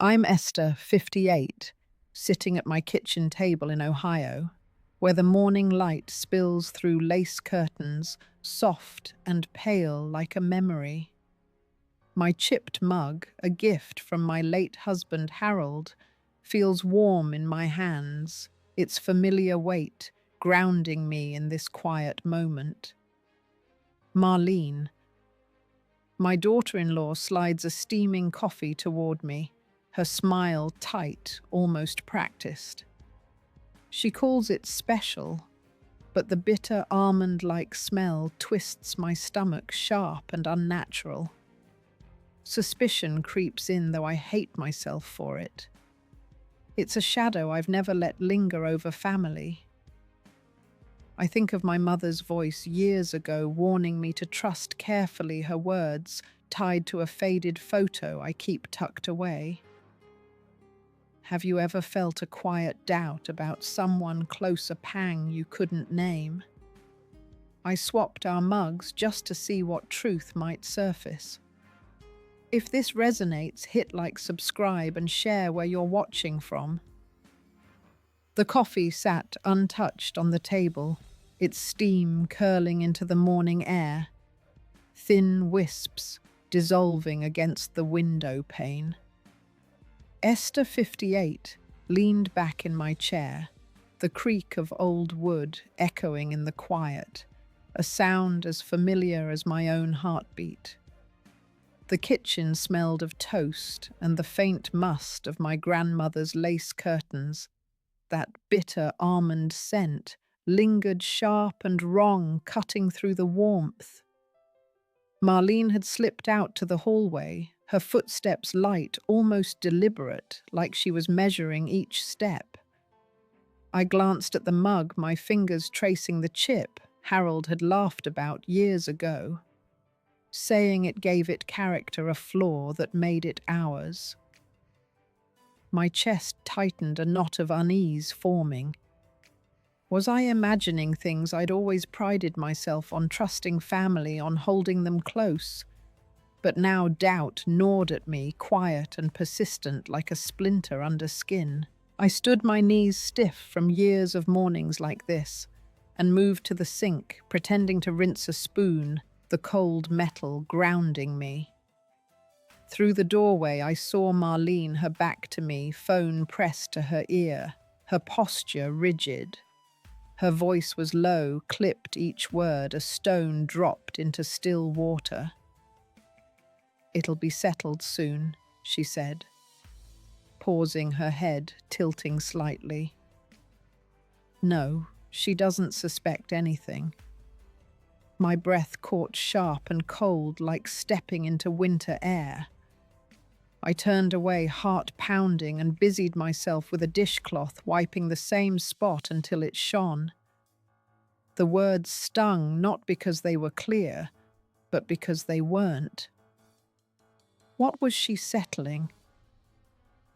I'm Esther, 58, sitting at my kitchen table in Ohio, where the morning light spills through lace curtains, soft and pale like a memory. My chipped mug, a gift from my late husband Harold, feels warm in my hands, its familiar weight grounding me in this quiet moment. Marlene, my daughter-in-law, slides a steaming coffee toward me, her smile tight, almost practiced. She calls it special, but the bitter almond-like smell twists my stomach sharp and unnatural. Suspicion creeps in, though I hate myself for it. It's a shadow I've never let linger over family. I think of my mother's voice years ago warning me to trust carefully her words tied to a faded photo I keep tucked away. Have you ever felt a quiet doubt about someone close, a pang you couldn't name? I swapped our mugs just to see what truth might surface. If this resonates, hit like, subscribe, and share where you're watching from. The coffee sat untouched on the table, its steam curling into the morning air, thin wisps dissolving against the window pane. Esther, 58, leaned back in my chair, the creak of old wood echoing in the quiet, a sound as familiar as my own heartbeat. The kitchen smelled of toast and the faint must of my grandmother's lace curtains. That bitter almond scent lingered sharp and wrong, cutting through the warmth. Marlene had slipped out to the hallway, her footsteps light, almost deliberate, like she was measuring each step. I glanced at the mug, my fingers tracing the chip Harold had laughed about years ago, saying it gave it character, a flaw that made it ours. My chest tightened, a knot of unease forming. Was I imagining things I'd always prided myself on, trusting family, on holding them close? But now doubt gnawed at me, quiet and persistent like a splinter under skin. I stood, my knees stiff from years of mornings like this, and moved to the sink, pretending to rinse a spoon, the cold metal grounding me. Through the doorway, I saw Marlene, her back to me, phone pressed to her ear, her posture rigid. Her voice was low, clipped each word, a stone dropped into still water. "It'll be settled soon," she said, pausing, her head tilting slightly. No, she doesn't suspect anything. My breath caught sharp and cold, like stepping into winter air. I turned away, heart pounding, and busied myself with a dishcloth, wiping the same spot until it shone. The words stung, not because they were clear, but because they weren't. What was she settling?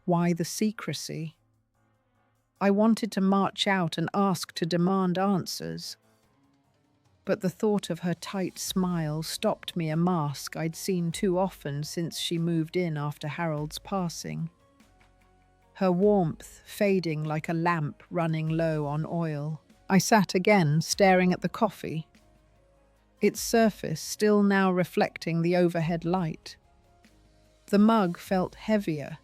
Why the secrecy? I wanted to march out and ask, to demand answers. But the thought of her tight smile stopped me, a mask I'd seen too often since she moved in after Harold's passing. Her warmth fading like a lamp running low on oil. I sat again, staring at the coffee, its surface still now reflecting the overhead light. The mug felt heavier,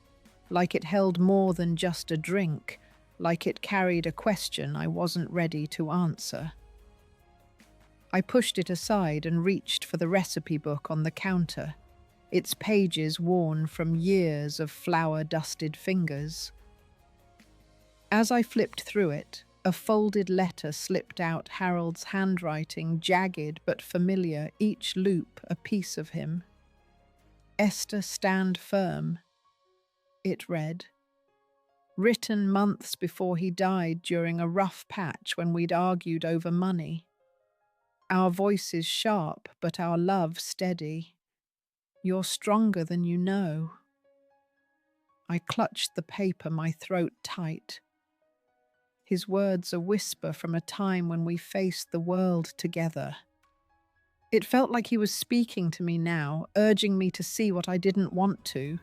like it held more than just a drink, like it carried a question I wasn't ready to answer. I pushed it aside and reached for the recipe book on the counter, its pages worn from years of flour-dusted fingers. As I flipped through it, a folded letter slipped out, Harold's handwriting, jagged but familiar, each loop a piece of him. "Esther, stand firm," it read. Written months before he died, during a rough patch when we'd argued over money. Our voices sharp, but our love steady. "You're stronger than you know." I clutched the paper, my throat tight. His words a whisper from a time when we faced the world together. It felt like he was speaking to me now, urging me to see what I didn't want to.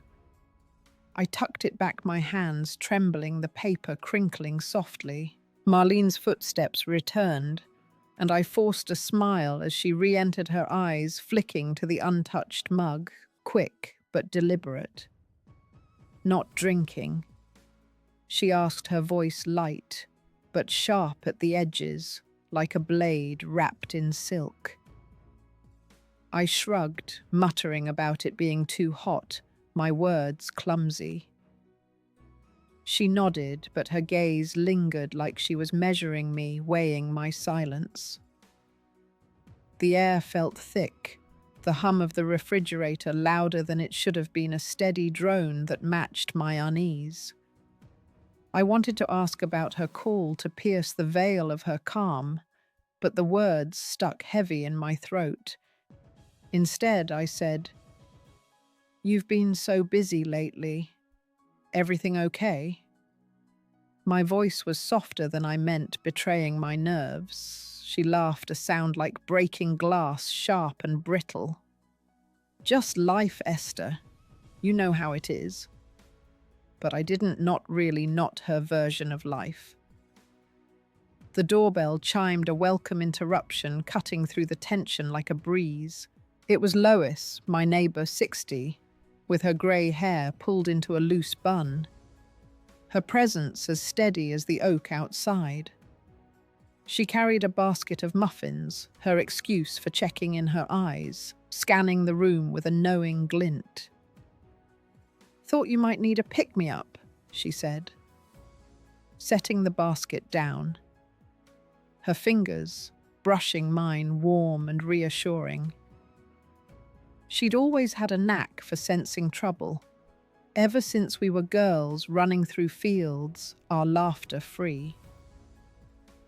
I tucked it back, my hands trembling, the paper crinkling softly. Marlene's footsteps returned, and I forced a smile as she re-entered, her eyes flicking to the untouched mug, quick but deliberate. "Not drinking?" she asked, her voice light, but sharp at the edges, like a blade wrapped in silk. I shrugged, muttering about it being too hot, my words clumsy. She nodded, but her gaze lingered like she was measuring me, weighing my silence. The air felt thick, the hum of the refrigerator louder than it should have been, a steady drone that matched my unease. I wanted to ask about her call to pierce the veil of her calm, but the words stuck heavy in my throat. Instead, I said, "You've been so busy lately. Everything okay?" My voice was softer than I meant, betraying my nerves. She laughed, a sound like breaking glass, sharp and brittle. "Just life, Esther. You know how it is." But I didn't not really not her version of life. The doorbell chimed, a welcome interruption, cutting through the tension like a breeze. It was Lois, my neighbor, 60, with her grey hair pulled into a loose bun. Her presence as steady as the oak outside. She carried a basket of muffins, her excuse for checking in her eyes, scanning the room with a knowing glint. "Thought you might need a pick-me-up," she said, setting the basket down. Her fingers, brushing mine, warm and reassuring. She'd always had a knack for sensing trouble, ever since we were girls running through fields, our laughter free.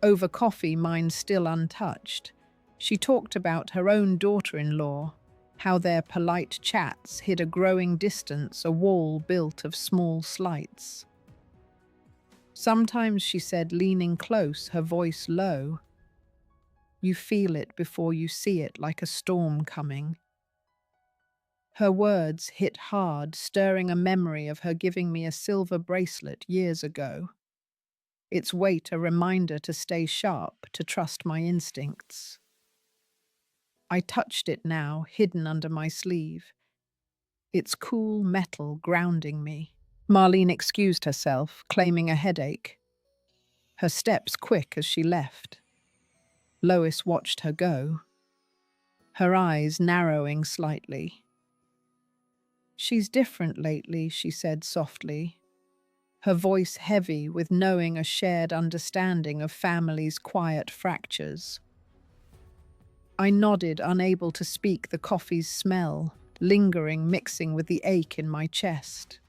Over coffee, mine still untouched, she talked about her own daughter-in-law, how their polite chats hid a growing distance, a wall built of small slights. Sometimes, she said, leaning close, her voice low, "You feel it before you see it, like a storm coming." Her words hit hard, stirring a memory of her giving me a silver bracelet years ago. Its weight a reminder to stay sharp, to trust my instincts. I touched it now, hidden under my sleeve. Its cool metal grounding me. Marlene excused herself, claiming a headache. Her steps quick as she left. Lois watched her go, her eyes narrowing slightly. "She's different lately," she said softly, her voice heavy with knowing, a shared understanding of family's quiet fractures. I nodded, unable to speak, the coffee's smell, lingering, mixing with the ache in my chest.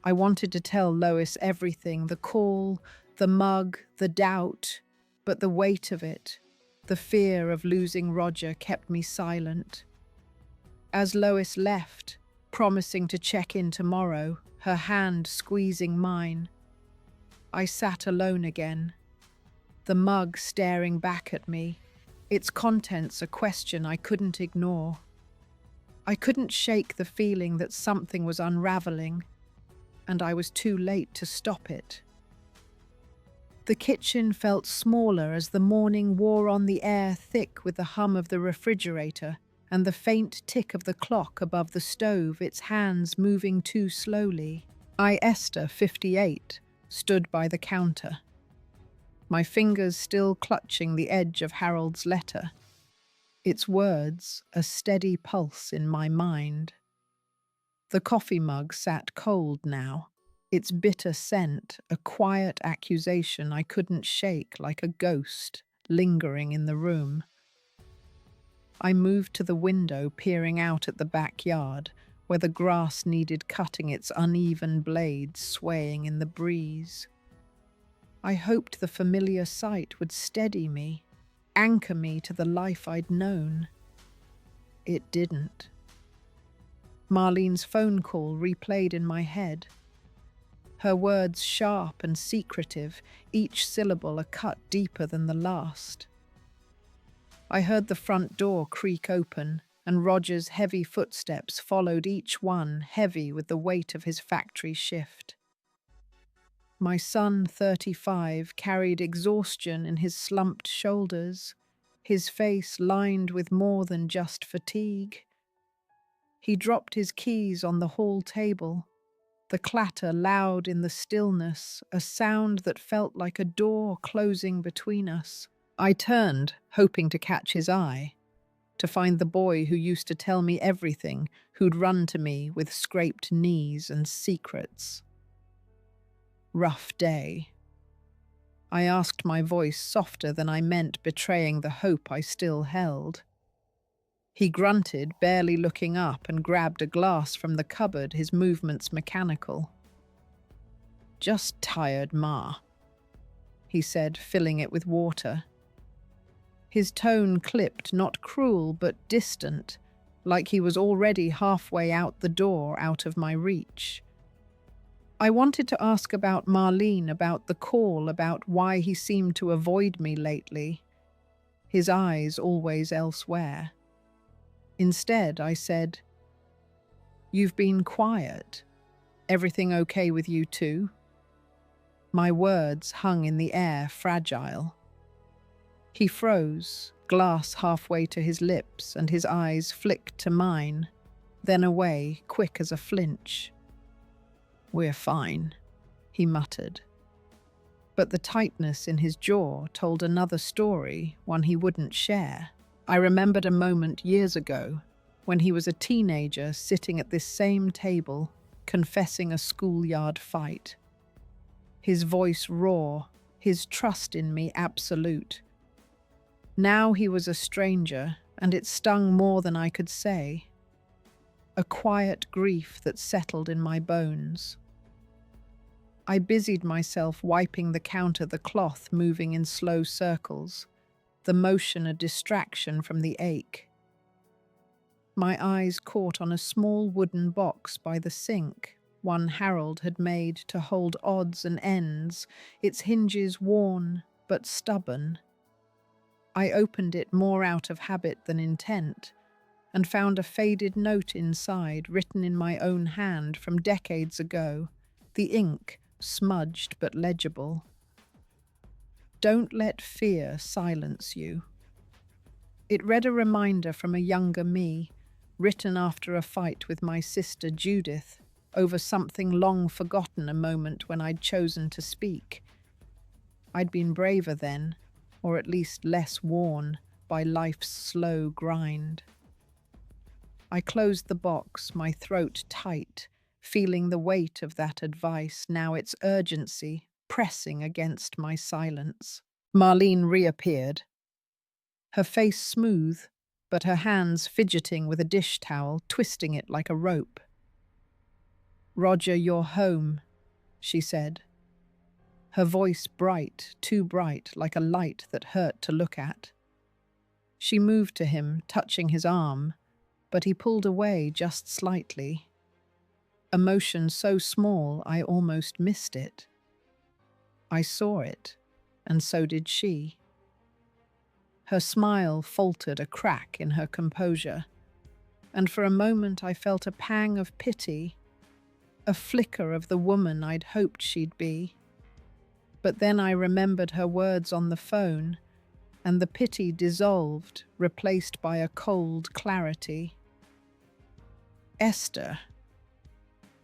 I wanted to tell Lois everything, the call, the mug, the doubt, but the weight of it, the fear of losing Roger, kept me silent. As Lois left, promising to check in tomorrow, her hand squeezing mine, I sat alone again, the mug staring back at me, its contents a question I couldn't ignore. I couldn't shake the feeling that something was unraveling, and I was too late to stop it. The kitchen felt smaller as the morning wore on, the air thick with the hum of the refrigerator and the faint tick of the clock above the stove, its hands moving too slowly. I, Esther, 58, stood by the counter, my fingers still clutching the edge of Harold's letter, its words a steady pulse in my mind. The coffee mug sat cold now, its bitter scent a quiet accusation I couldn't shake, like a ghost lingering in the room. I moved to the window, peering out at the backyard, where the grass needed cutting, its uneven blades swaying in the breeze. I hoped the familiar sight would steady me, anchor me to the life I'd known. It didn't. Marlene's phone call replayed in my head. Her words sharp and secretive, each syllable a cut deeper than the last. I heard the front door creak open, and Roger's heavy footsteps followed each one, heavy with the weight of his factory shift. My son, 35, carried exhaustion in his slumped shoulders, his face lined with more than just fatigue. He dropped his keys on the hall table, the clatter loud in the stillness, a sound that felt like a door closing between us. I turned, hoping to catch his eye, to find the boy who used to tell me everything, who'd run to me with scraped knees and secrets. Rough day. I asked, my voice softer than I meant, betraying the hope I still held. He grunted, barely looking up, and grabbed a glass from the cupboard, his movements mechanical. "Just tired, Ma," he said, filling it with water. His tone clipped, not cruel, but distant, like he was already halfway out the door, out of my reach. I wanted to ask about Marlene, about the call, about why he seemed to avoid me lately, his eyes always elsewhere. Instead, I said, "You've been quiet. Everything okay with you too?" My words hung in the air, fragile. He froze, glass halfway to his lips, and his eyes flicked to mine, then away, quick as a flinch. "We're fine," he muttered. But the tightness in his jaw told another story, one he wouldn't share. I remembered a moment years ago, when he was a teenager sitting at this same table, confessing a schoolyard fight. His voice raw, his trust in me absolute. Now he was a stranger, and it stung more than I could say. A quiet grief that settled in my bones. I busied myself wiping the counter, the cloth moving in slow circles, the motion a distraction from the ache. My eyes caught on a small wooden box by the sink, one Harold had made to hold odds and ends, its hinges worn but stubborn. I opened it more out of habit than intent, and found a faded note inside, written in my own hand from decades ago, the ink smudged but legible. "Don't let fear silence you." It read, a reminder from a younger me, written after a fight with my sister Judith, over something long forgotten, a moment when I'd chosen to speak. I'd been braver then, or at least less worn by life's slow grind. I closed the box, my throat tight, feeling the weight of that advice, now its urgency pressing against my silence. Marlene reappeared, her face smooth, but her hands fidgeting with a dish towel, twisting it like a rope. "Roger, you're home," she said. Her voice bright, too bright, like a light that hurt to look at. She moved to him, touching his arm, but he pulled away just slightly. A motion so small I almost missed it. I saw it, and so did she. Her smile faltered, a crack in her composure, and for a moment I felt a pang of pity, a flicker of the woman I'd hoped she'd be. But then I remembered her words on the phone, and the pity dissolved, replaced by a cold clarity. "Esther,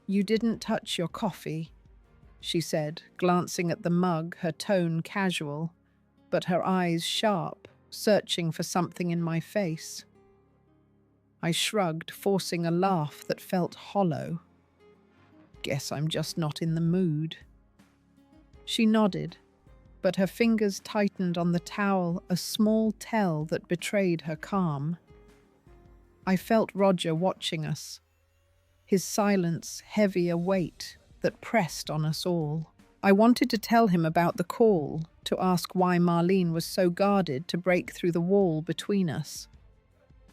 you didn't touch your coffee," she said, glancing at the mug, her tone casual, but her eyes sharp, searching for something in my face. I shrugged, forcing a laugh that felt hollow. "Guess I'm just not in the mood." She nodded, but her fingers tightened on the towel, a small tell that betrayed her calm. I felt Roger watching us, his silence heavy a weight that pressed on us all. I wanted to tell him about the call, to ask why Marlene was so guarded to break through the wall between us.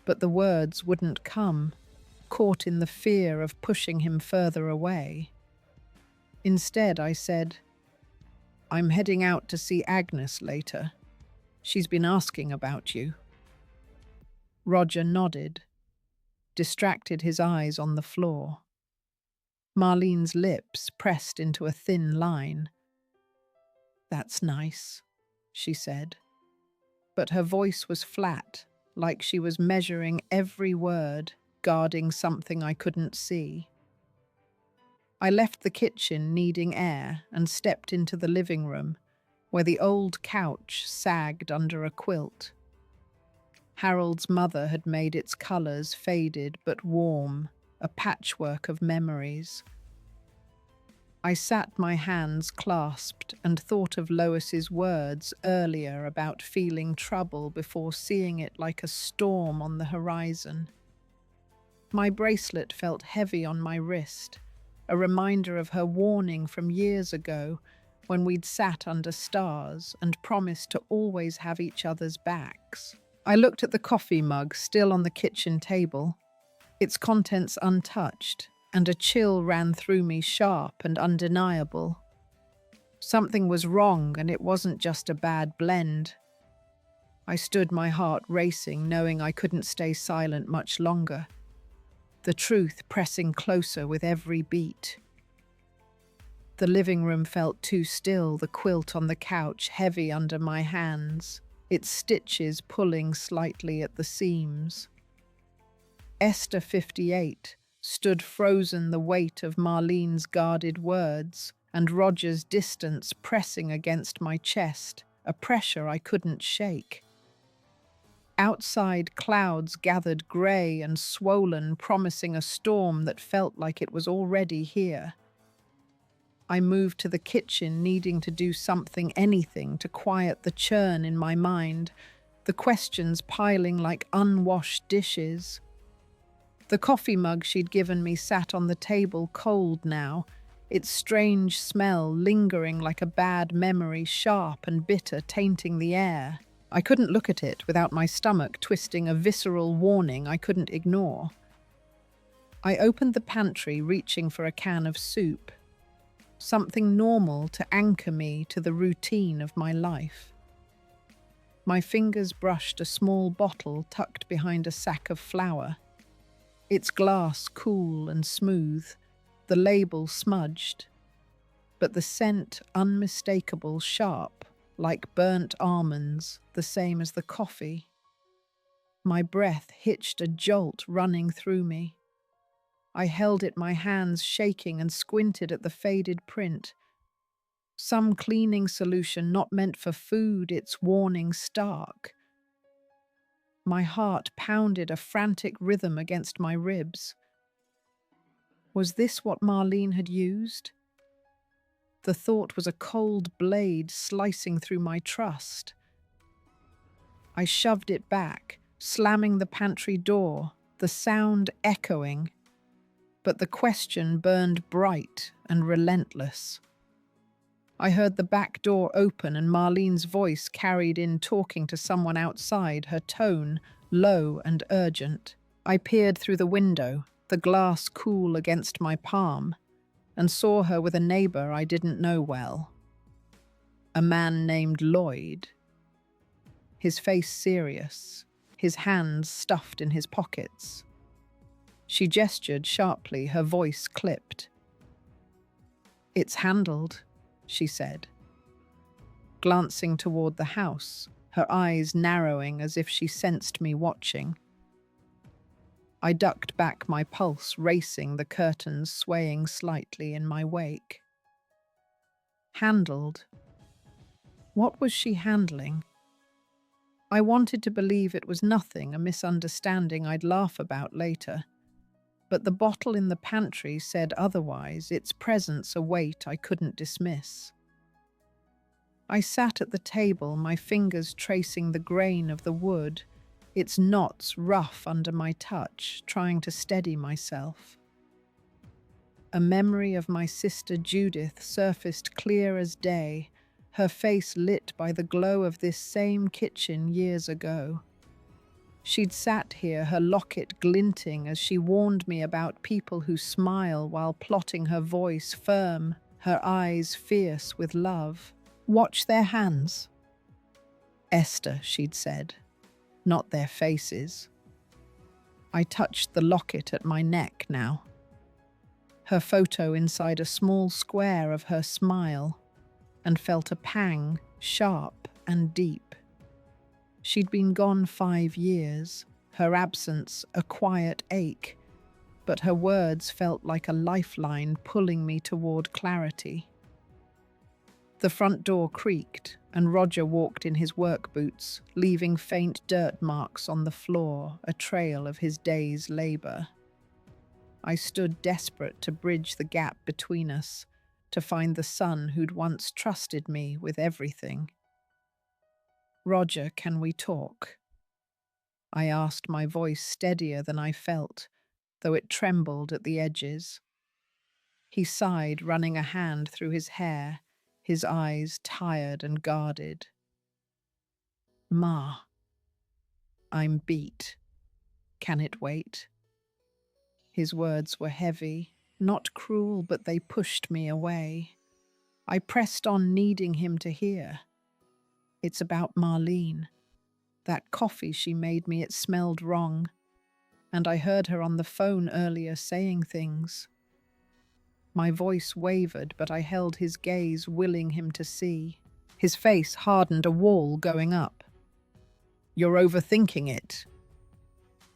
But the words wouldn't come, caught in the fear of pushing him further away. Instead, I said, "I'm heading out to see Agnes later. She's been asking about you." Roger nodded, distracted his eyes on the floor. Marlene's lips pressed into a thin line. "That's nice," she said. But her voice was flat, like she was measuring every word, guarding something I couldn't see. I left the kitchen needing air and stepped into the living room, where the old couch sagged under a quilt. Harold's mother had made its colours faded but warm, a patchwork of memories. I sat, my hands clasped, and thought of Lois's words earlier about feeling trouble before seeing it like a storm on the horizon. My bracelet felt heavy on my wrist, a reminder of her warning from years ago when we'd sat under stars and promised to always have each other's backs. I looked at the coffee mug still on the kitchen table, its contents untouched, and a chill ran through me, sharp and undeniable. Something was wrong, and it wasn't just a bad blend. I stood, my heart racing, knowing I couldn't stay silent much longer, the truth pressing closer with every beat. The living room felt too still, the quilt on the couch heavy under my hands, its stitches pulling slightly at the seams. Esther 58 stood frozen, the weight of Marlene's guarded words and Roger's distance pressing against my chest, a pressure I couldn't shake. Outside, clouds gathered grey and swollen, promising a storm that felt like it was already here. I moved to the kitchen, needing to do something, anything, to quiet the churn in my mind, the questions piling like unwashed dishes. The coffee mug she'd given me sat on the table, cold now, its strange smell lingering like a bad memory, sharp and bitter, tainting the air. I couldn't look at it without my stomach twisting, a visceral warning I couldn't ignore. I opened the pantry, reaching for a can of soup, something normal to anchor me to the routine of my life. My fingers brushed a small bottle tucked behind a sack of flour, its glass cool and smooth, the label smudged, but the scent unmistakable, sharp, like burnt almonds, the same as the coffee. My breath hitched, a jolt running through me. I held it, my hands shaking, and squinted at the faded print. Some cleaning solution not meant for food, its warning stark. My heart pounded, a frantic rhythm against my ribs. Was this what Marlene had used? The thought was a cold blade slicing through my trust. I shoved it back, slamming the pantry door, the sound echoing. But the question burned bright and relentless. I heard the back door open and Marlene's voice carried in, talking to someone outside, her tone low and urgent. I peered through the window, the glass cool against my palm, and saw her with a neighbor I didn't know well. A man named Lloyd. His face serious, his hands stuffed in his pockets. She gestured sharply, her voice clipped. "It's handled," she said, glancing toward the house, her eyes narrowing as if she sensed me watching. I ducked back, my pulse racing, the curtains swaying slightly in my wake. Handled? What was she handling? I wanted to believe it was nothing, a misunderstanding I'd laugh about later. But the bottle in the pantry said otherwise, its presence a weight I couldn't dismiss. I sat at the table, my fingers tracing the grain of the wood, its knots rough under my touch, trying to steady myself. A memory of my sister Judith surfaced clear as day, her face lit by the glow of this same kitchen years ago. She'd sat here, her locket glinting as she warned me about people who smile while plotting, her voice firm, her eyes fierce with love. "Watch their hands." "Esther," she'd said, "not their faces." I touched the locket at my neck now, her photo inside a small square of her smile, and felt a pang, sharp and deep. She'd been gone 5 years, her absence a quiet ache, but her words felt like a lifeline pulling me toward clarity. The front door creaked, and Roger walked in his work boots, leaving faint dirt marks on the floor, a trail of his day's labor. I stood desperate to bridge the gap between us, to find the son who'd once trusted me with everything. "Roger, can we talk?" I asked, my voice steadier than I felt, though it trembled at the edges. He sighed, running a hand through his hair, his eyes tired and guarded. "Ma, I'm beat. Can it wait?" His words were heavy, not cruel, but they pushed me away. I pressed on, needing him to hear. "It's about Marlene. That coffee she made me, it smelled wrong. And I heard her on the phone earlier saying things." My voice wavered, but I held his gaze, willing him to see. His face hardened, a wall going up. "You're overthinking it."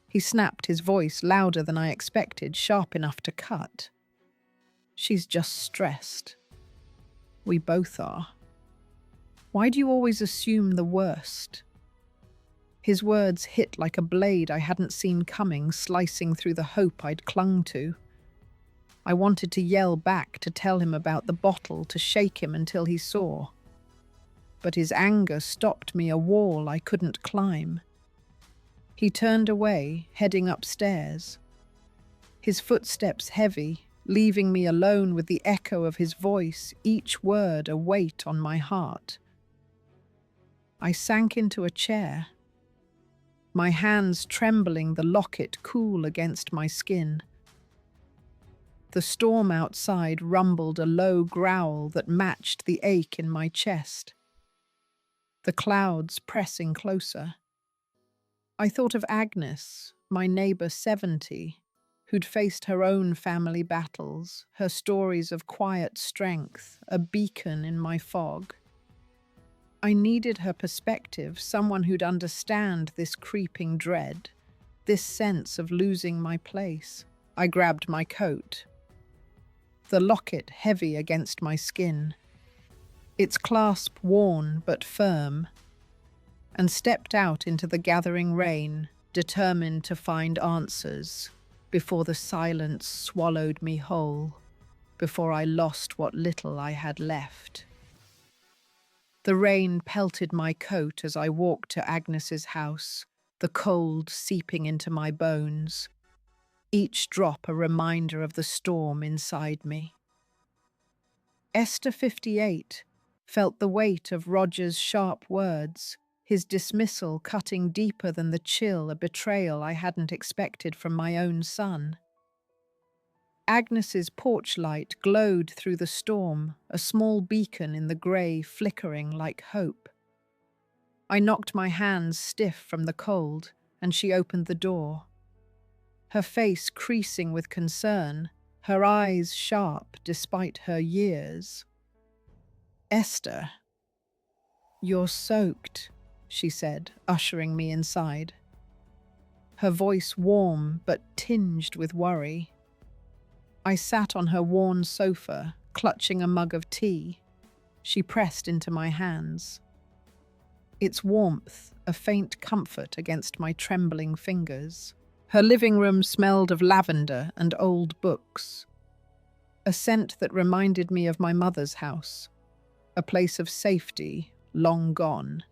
He snapped, his voice louder than I expected, sharp enough to cut. "She's just stressed. We both are. Why do you always assume the worst?" His words hit like a blade I hadn't seen coming, slicing through the hope I'd clung to. I wanted to yell back, to tell him about the bottle, to shake him until he saw. But his anger stopped me, a wall I couldn't climb. He turned away, heading upstairs. His footsteps heavy, leaving me alone with the echo of his voice, each word a weight on my heart. I sank into a chair, my hands trembling, the locket cool against my skin. The storm outside rumbled, a low growl that matched the ache in my chest. The clouds pressing closer. I thought of Agnes, my neighbour 70, who'd faced her own family battles, her stories of quiet strength, a beacon in my fog. I needed her perspective, someone who'd understand this creeping dread, this sense of losing my place. I grabbed my coat, the locket heavy against my skin, its clasp worn but firm, and stepped out into the gathering rain, determined to find answers before the silence swallowed me whole, before I lost what little I had left. The rain pelted my coat as I walked to Agnes's house, the cold seeping into my bones, each drop a reminder of the storm inside me. Esther 58 felt the weight of Roger's sharp words, his dismissal cutting deeper than the chill, a betrayal I hadn't expected from my own son. Agnes's porch light glowed through the storm, a small beacon in the grey flickering like hope. I knocked my hands stiff from the cold, and she opened the door. Her face creasing with concern, her eyes sharp despite her years. "Esther, you're soaked," she said, ushering me inside. Her voice warm but tinged with worry. I sat on her worn sofa, clutching a mug of tea. She pressed into my hands. Its warmth, a faint comfort against my trembling fingers. Her living room smelled of lavender and old books, a scent that reminded me of my mother's house, a place of safety long gone.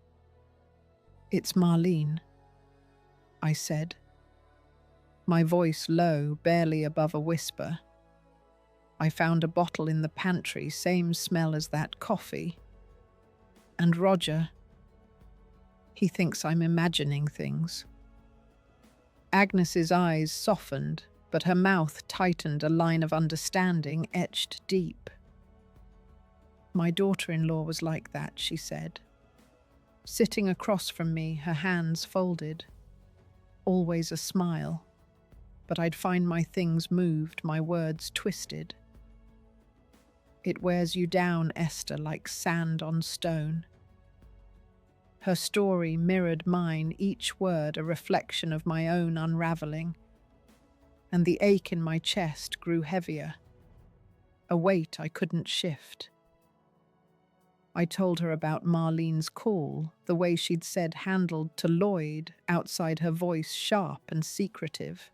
"It's Marlene," I said, my voice low, barely above a whisper. I found a bottle in the pantry, same smell as that coffee. "And Roger, he thinks I'm imagining things." Agnes's eyes softened, but her mouth tightened, a line of understanding etched deep. "My daughter-in-law was like that," she said, sitting across from me, her hands folded. Always a smile. but I'd find my things moved, my words twisted. It wears you down, Esther, like sand on stone. Her story mirrored mine, each word a reflection of my own unraveling, and the ache in my chest grew heavier, a weight I couldn't shift. I told her about Marlene's call, the way she'd said handled to Lloyd, outside her voice sharp and secretive.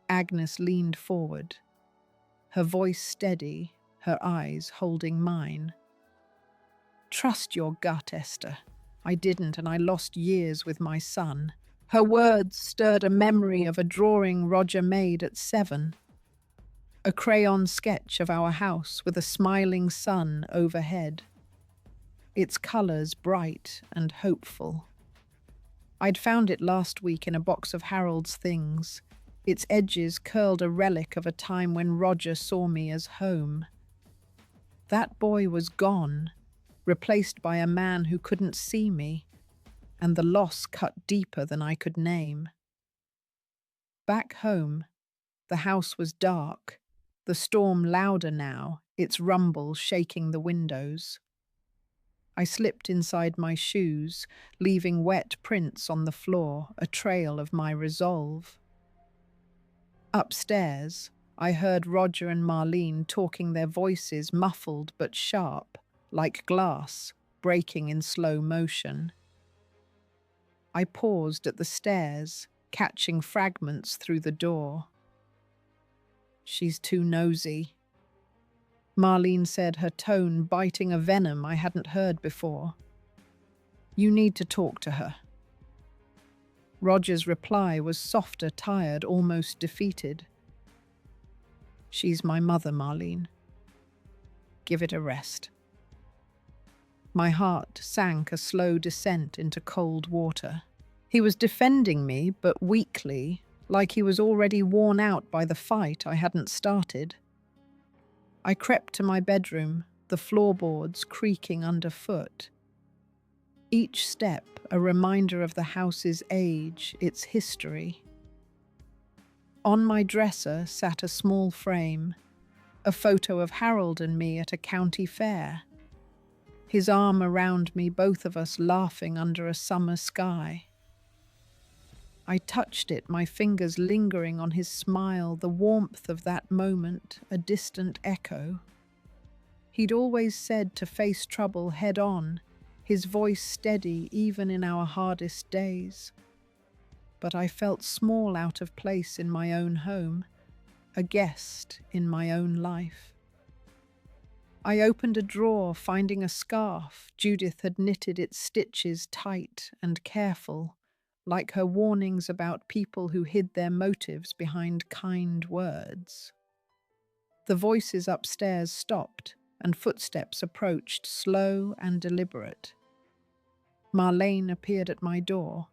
Agnes leaned forward, her voice steady, her eyes holding mine. Trust your gut, Esther. I didn't, and I lost years with my son. Her words stirred a memory of a drawing Roger made at 7. A crayon sketch of our house with a smiling sun overhead. Its colours bright and hopeful. I'd found it last week in a box of Harold's things. Its edges curled a relic of a time when Roger saw me as home. That boy was gone, replaced by a man who couldn't see me, and the loss cut deeper than I could name. Back home, the house was dark, the storm louder now, its rumble shaking the windows. I slipped inside my shoes, leaving wet prints on the floor, a trail of my resolve. Upstairs, I heard Roger and Marlene talking, their voices muffled but sharp, like glass, breaking in slow motion. I paused at the stairs, catching fragments through the door. She's too nosy, Marlene said, her tone biting a venom I hadn't heard before. You need to talk to her. Roger's reply was softer, tired, almost defeated. She's my mother, Marlene. Give it a rest. My heart sank a slow descent into cold water. He was defending me, but weakly, like he was already worn out by the fight I hadn't started. I crept to my bedroom, the floorboards creaking underfoot. Each step a reminder of the house's age, its history. On my dresser sat a small frame, a photo of Harold and me at a county fair. His arm around me, both of us laughing under a summer sky. I touched it, my fingers lingering on his smile, the warmth of that moment, a distant echo. He'd always said to face trouble head on, his voice steady even in our hardest days. But I felt small, out of place in my own home, a guest in my own life. I opened a drawer, finding a scarf. Judith had knitted its stitches tight and careful, like her warnings about people who hid their motives behind kind words. The voices upstairs stopped, and footsteps approached, slow and deliberate. Marlene appeared at my door,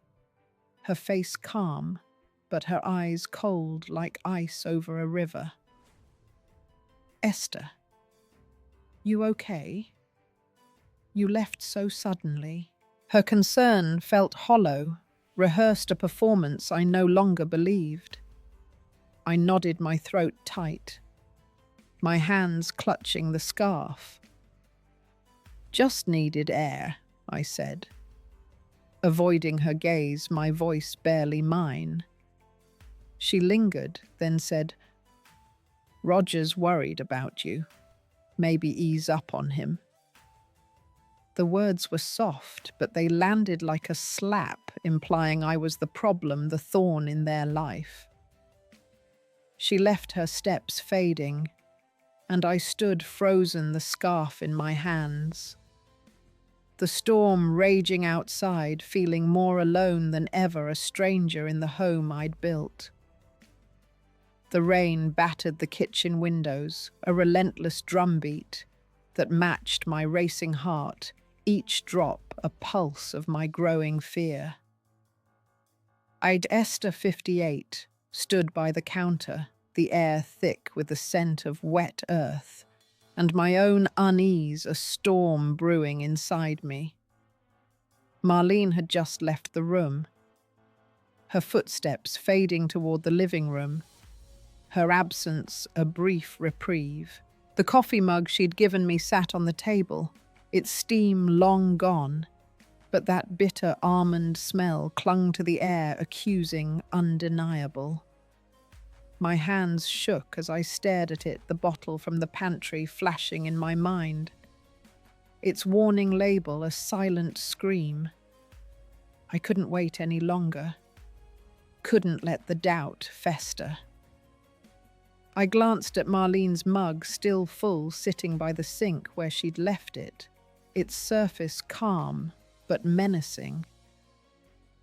her face calm, but her eyes cold like ice over a river. Esther, you okay? You left so suddenly. Her concern felt hollow, rehearsed a performance I no longer believed. I nodded, my throat tight, my hands clutching the scarf. Just needed air, I said, avoiding her gaze, my voice barely mine. She lingered, then said, Roger's worried about you. Maybe ease up on him. The words were soft, but they landed like a slap, implying I was the problem, the thorn in their life. She left, her steps fading, and I stood frozen, the scarf in my hands. The storm raging outside, feeling more alone than ever, a stranger in the home I'd built. The rain battered the kitchen windows, a relentless drumbeat that matched my racing heart, each drop a pulse of my growing fear. Esther, 58, stood by the counter, the air thick with the scent of wet earth, and my own unease a storm brewing inside me. Marlene had just left the room. her footsteps fading toward the living room, her absence a brief reprieve. The coffee mug she'd given me sat on the table, its steam long gone, but that bitter almond smell clung to the air, accusing, undeniable. My hands shook as I stared at it, the bottle from the pantry flashing in my mind. Its warning label a silent scream. I couldn't wait any longer. Couldn't let the doubt fester. I glanced at Marlene's mug, still full, sitting by the sink where she'd left it, its surface calm but menacing.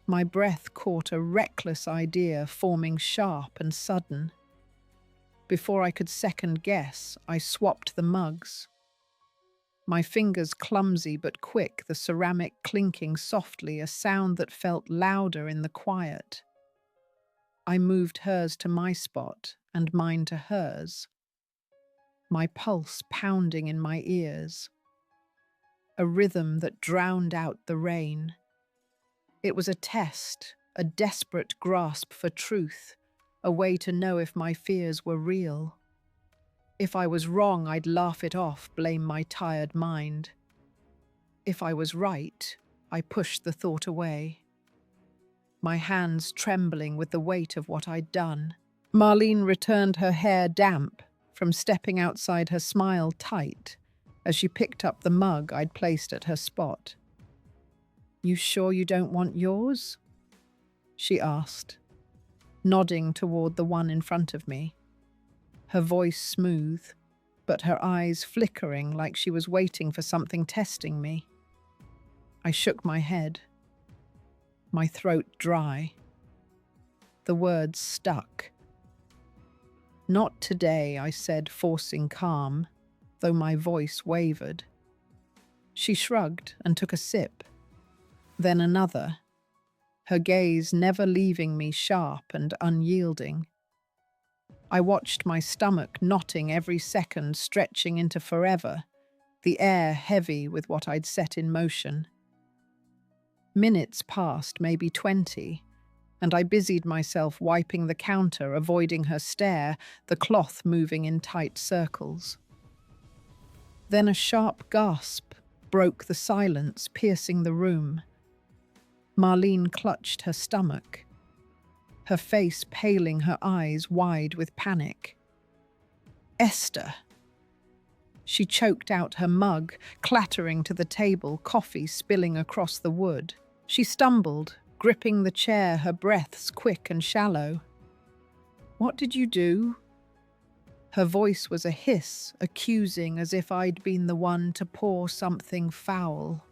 My breath caught a reckless idea forming sharp and sudden. Before I could second guess, I swapped the mugs. My fingers clumsy but quick, the ceramic clinking softly, a sound that felt louder in the quiet. I moved hers to my spot and mine to hers, my pulse pounding in my ears, a rhythm that drowned out the rain. It was a test, a desperate grasp for truth, a way to know if my fears were real. If I was wrong, I'd laugh it off, blame my tired mind. If I was right, I pushed the thought away, my hands trembling with the weight of what I'd done. Marlene returned, her hair damp from stepping outside, her smile tight, as she picked up the mug I'd placed at her spot. "You sure you don't want yours?" she asked, nodding toward the one in front of me. Her voice smooth, but her eyes flickering like she was waiting for something, testing me. I shook my head, my throat dry. The words stuck. "Not today," I said, forcing calm, though my voice wavered. She shrugged and took a sip, then another, her gaze never leaving me, sharp and unyielding. I watched my stomach knotting every second, stretching into forever, the air heavy with what I'd set in motion. Minutes passed, maybe 20, and I busied myself wiping the counter, avoiding her stare, the cloth moving in tight circles. Then a sharp gasp broke the silence, piercing the room. Marlene clutched her stomach, her face paling, her eyes wide with panic. "Esther!" She choked out, her mug clattering to the table, coffee spilling across the wood. She stumbled, gripping the chair, her breaths quick and shallow. "What did you do?" Her voice was a hiss, accusing, as if I'd been the one to pour something foul.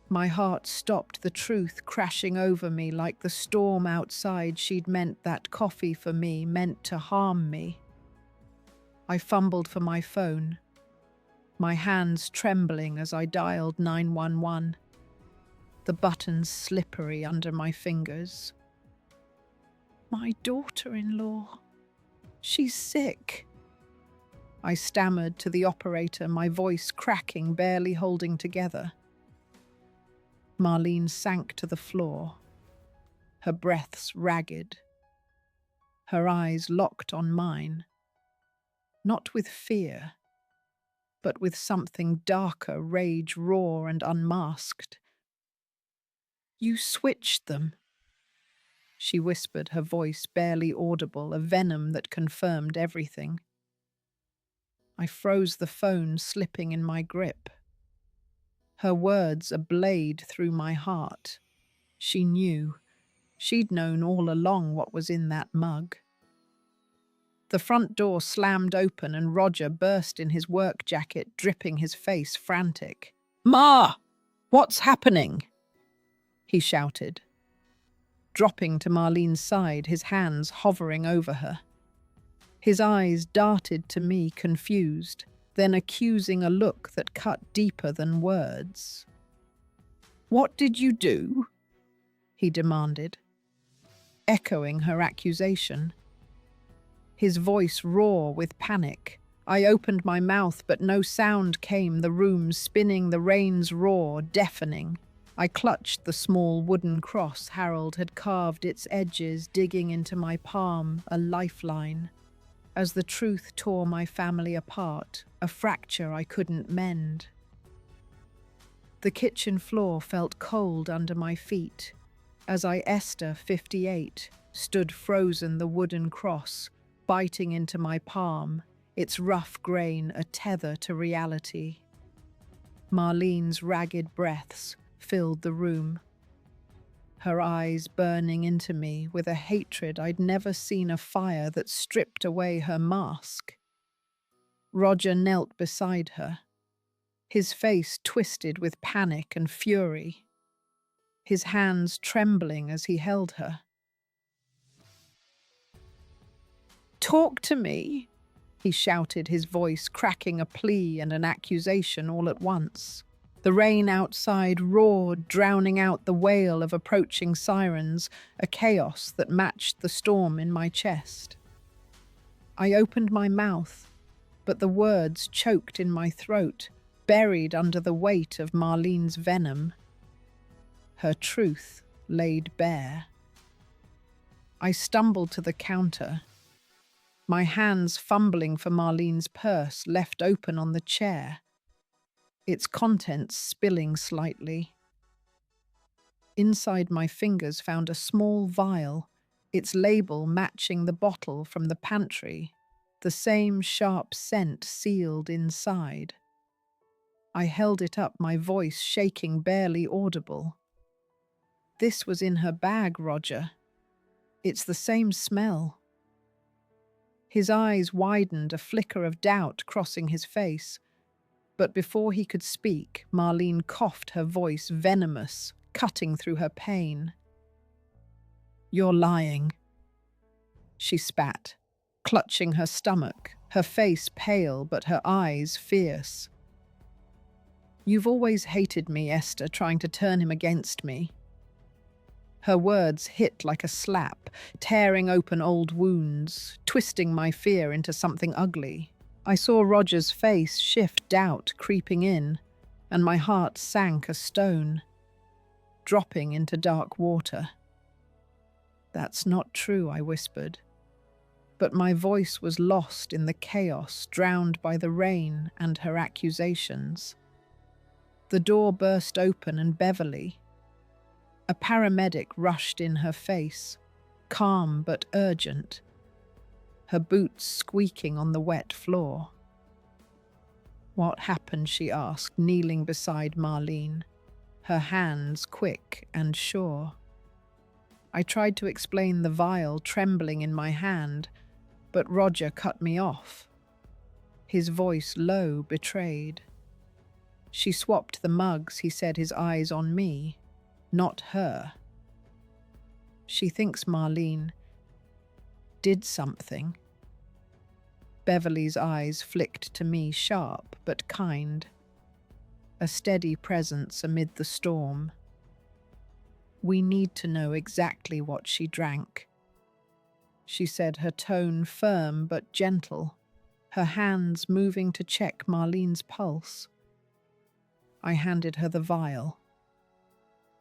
My heart stopped, the truth crashing over me like the storm outside. She'd meant that coffee for me, meant to harm me. I fumbled for my phone, my hands trembling as I dialed 911, the buttons slippery under my fingers. "My daughter-in-law. She's sick." I stammered to the operator, my voice cracking, barely holding together. Marlene sank to the floor, her breaths ragged, her eyes locked on mine, not with fear, but with something darker, rage raw and unmasked. "You switched them," she whispered, her voice barely audible, a venom that confirmed everything. I froze, the phone slipping in my grip. Her words a blade through my heart. She knew. She'd known all along what was in that mug. The front door slammed open and Roger burst in his work jacket, dripping, his face frantic. "Ma! What's happening?" he shouted, dropping to Marlene's side, his hands hovering over her. His eyes darted to me, confused, then accusing, a look that cut deeper than words. "What did you do?" he demanded, echoing her accusation. His voice raw with panic. I opened my mouth, but no sound came, the room spinning, the rain's roar deafening. I clutched the small wooden cross Harold had carved, its edges digging into my palm, a lifeline. As the truth tore my family apart, a fracture I couldn't mend. The kitchen floor felt cold under my feet, as Esther, 58, stood frozen, the wooden cross, biting into my palm, its rough grain a tether to reality. Marlene's ragged breaths filled the room, her eyes burning into me with a hatred I'd never seen, a fire that stripped away her mask. Roger knelt beside her, his face twisted with panic and fury, his hands trembling as he held her. "Talk to me," he shouted, his voice cracking a plea and an accusation all at once. The rain outside roared, drowning out the wail of approaching sirens, a chaos that matched the storm in my chest. I opened my mouth, but the words choked in my throat, buried under the weight of Marlene's venom. Her truth laid bare. I stumbled to the counter, my hands fumbling for Marlene's purse left open on the chair, its contents spilling slightly. Inside my fingers found a small vial, its label matching the bottle from the pantry, the same sharp scent sealed inside. I held it up, my voice shaking, barely audible. "This was in her bag, Roger. It's the same smell." His eyes widened, a flicker of doubt crossing his face. But before he could speak, Marlene coughed, her voice venomous, cutting through her pain. "You're lying," she spat, clutching her stomach, her face pale but her eyes fierce. "You've always hated me, Esther, trying to turn him against me." Her words hit like a slap, tearing open old wounds, twisting my fear into something ugly. I saw Roger's face shift, doubt creeping in, and my heart sank a stone, dropping into dark water. "That's not true," I whispered. But my voice was lost in the chaos, drowned by the rain and her accusations. The door burst open and Beverly, a paramedic, rushed in, her face calm but urgent, her boots squeaking on the wet floor. "What happened?" she asked, kneeling beside Marlene, her hands quick and sure. I tried to explain, the vial trembling in my hand, but Roger cut me off, his voice low, betrayed. "She swapped the mugs," he said, his eyes on me, not her. "She thinks Marlene did something." Beverly's eyes flicked to me, sharp but kind, a steady presence amid the storm. "We need to know exactly what she drank," she said, her tone firm but gentle, her hands moving to check Marlene's pulse. I handed her the vial.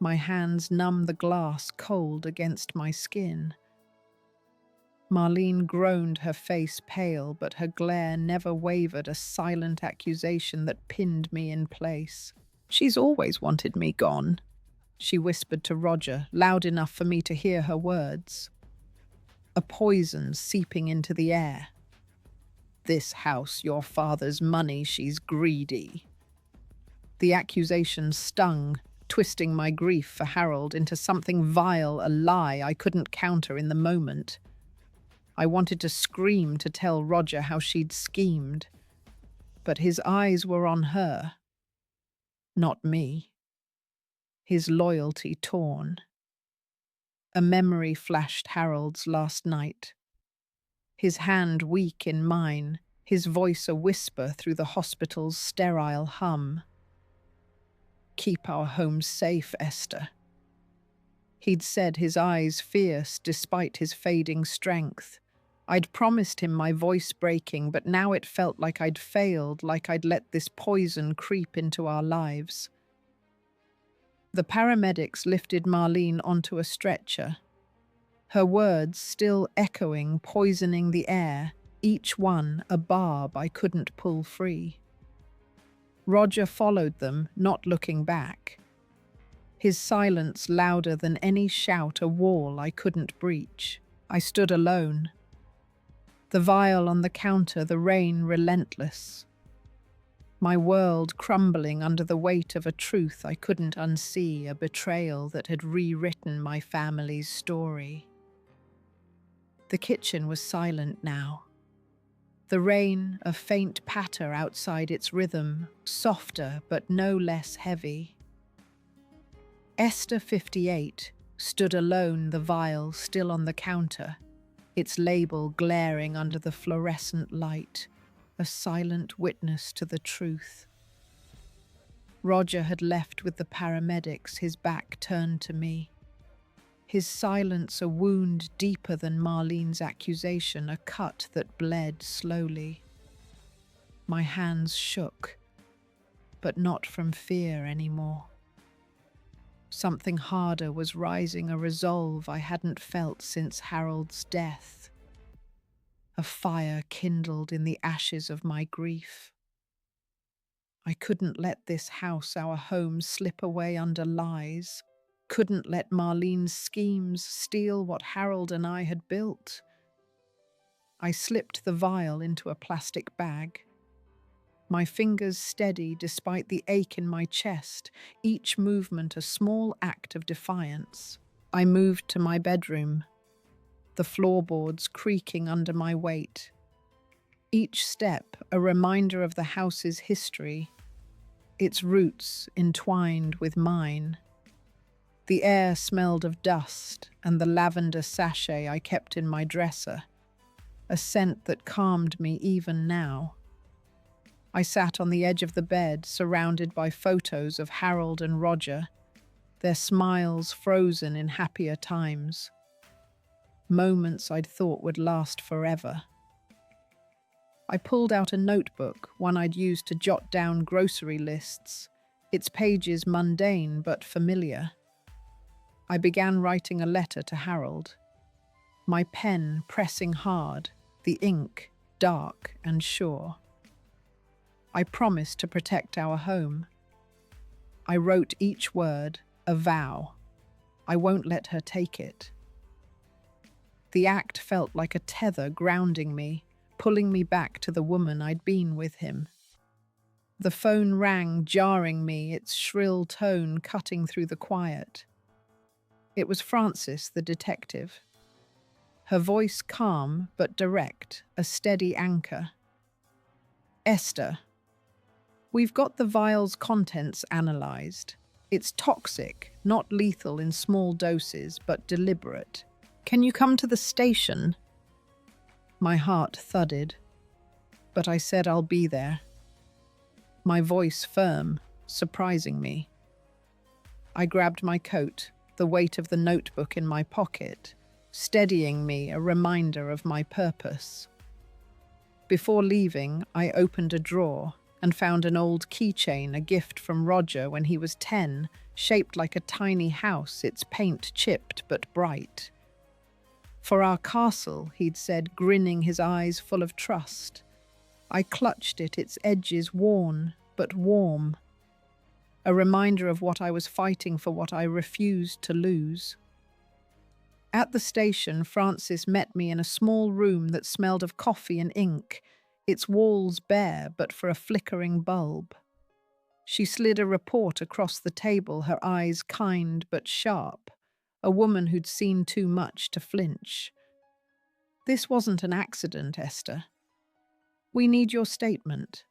My hands numb the glass cold against my skin. Marlene groaned, her face pale, but her glare never wavered, a silent accusation that pinned me in place. "She's always wanted me gone," she whispered to Roger, loud enough for me to hear her words. A poison seeping into the air. "This house, your father's money, she's greedy." The accusation stung, twisting my grief for Harold into something vile, a lie I couldn't counter in the moment. I wanted to scream, to tell Roger how she'd schemed, but his eyes were on her, not me. His loyalty torn. A memory flashed, Harold's last night. His hand weak in mine, his voice a whisper through the hospital's sterile hum. "Keep our home safe, Esther." He'd said, his eyes fierce despite his fading strength. I'd promised him, my voice breaking, but now it felt like I'd failed, like I'd let this poison creep into our lives. The paramedics lifted Marlene onto a stretcher, her words still echoing, poisoning the air, each one a barb I couldn't pull free. Roger followed them, not looking back. His silence louder than any shout, a wall I couldn't breach. I stood alone. The vial on the counter, the rain relentless. My world crumbling under the weight of a truth I couldn't unsee, a betrayal that had rewritten my family's story. The kitchen was silent now. The rain, a faint patter outside its rhythm, softer but no less heavy. Esther 58 stood alone, the vial still on the counter, its label glaring under the fluorescent light, a silent witness to the truth. Roger had left with the paramedics, his back turned to me. His silence a wound deeper than Marlene's accusation, a cut that bled slowly. My hands shook, but not from fear anymore. Something harder was rising, a resolve I hadn't felt since Harold's death. A fire kindled in the ashes of my grief. I couldn't let this house, our home, slip away under lies. Couldn't let Marlene's schemes steal what Harold and I had built. I slipped the vial into a plastic bag. My fingers steady despite the ache in my chest, each movement a small act of defiance. I moved to my bedroom, the floorboards creaking under my weight. Each step a reminder of the house's history, its roots entwined with mine. The air smelled of dust and the lavender sachet I kept in my dresser, a scent that calmed me even now. I sat on the edge of the bed, surrounded by photos of Harold and Roger, their smiles frozen in happier times. Moments I'd thought would last forever. I pulled out a notebook, one I'd used to jot down grocery lists, its pages mundane but familiar. I began writing a letter to Harold, my pen pressing hard, the ink dark and sure. I promised to protect our home. I wrote each word, a vow. I won't let her take it. The act felt like a tether grounding me, pulling me back to the woman I'd been with him. The phone rang, jarring me, its shrill tone cutting through the quiet. It was Frances, the detective. Her voice calm but direct, a steady anchor. Esther, we've got the vial's contents analyzed. It's toxic, not lethal in small doses, but deliberate. Can you come to the station? My heart thudded, but I said I'll be there. My voice firm, surprising me. I grabbed my coat, the weight of the notebook in my pocket, steadying me, a reminder of my purpose. Before leaving, I opened a drawer and found an old keychain, a gift from Roger when he was 10, shaped like a tiny house, its paint chipped but bright. For our castle, he'd said, grinning, his eyes full of trust. I clutched it, its edges worn but warm. A reminder of what I was fighting for, what I refused to lose. At the station, Frances met me in a small room that smelled of coffee and ink, its walls bare but for a flickering bulb. She slid a report across the table, her eyes kind but sharp, a woman who'd seen too much to flinch. This wasn't an accident, Esther. We need your statement.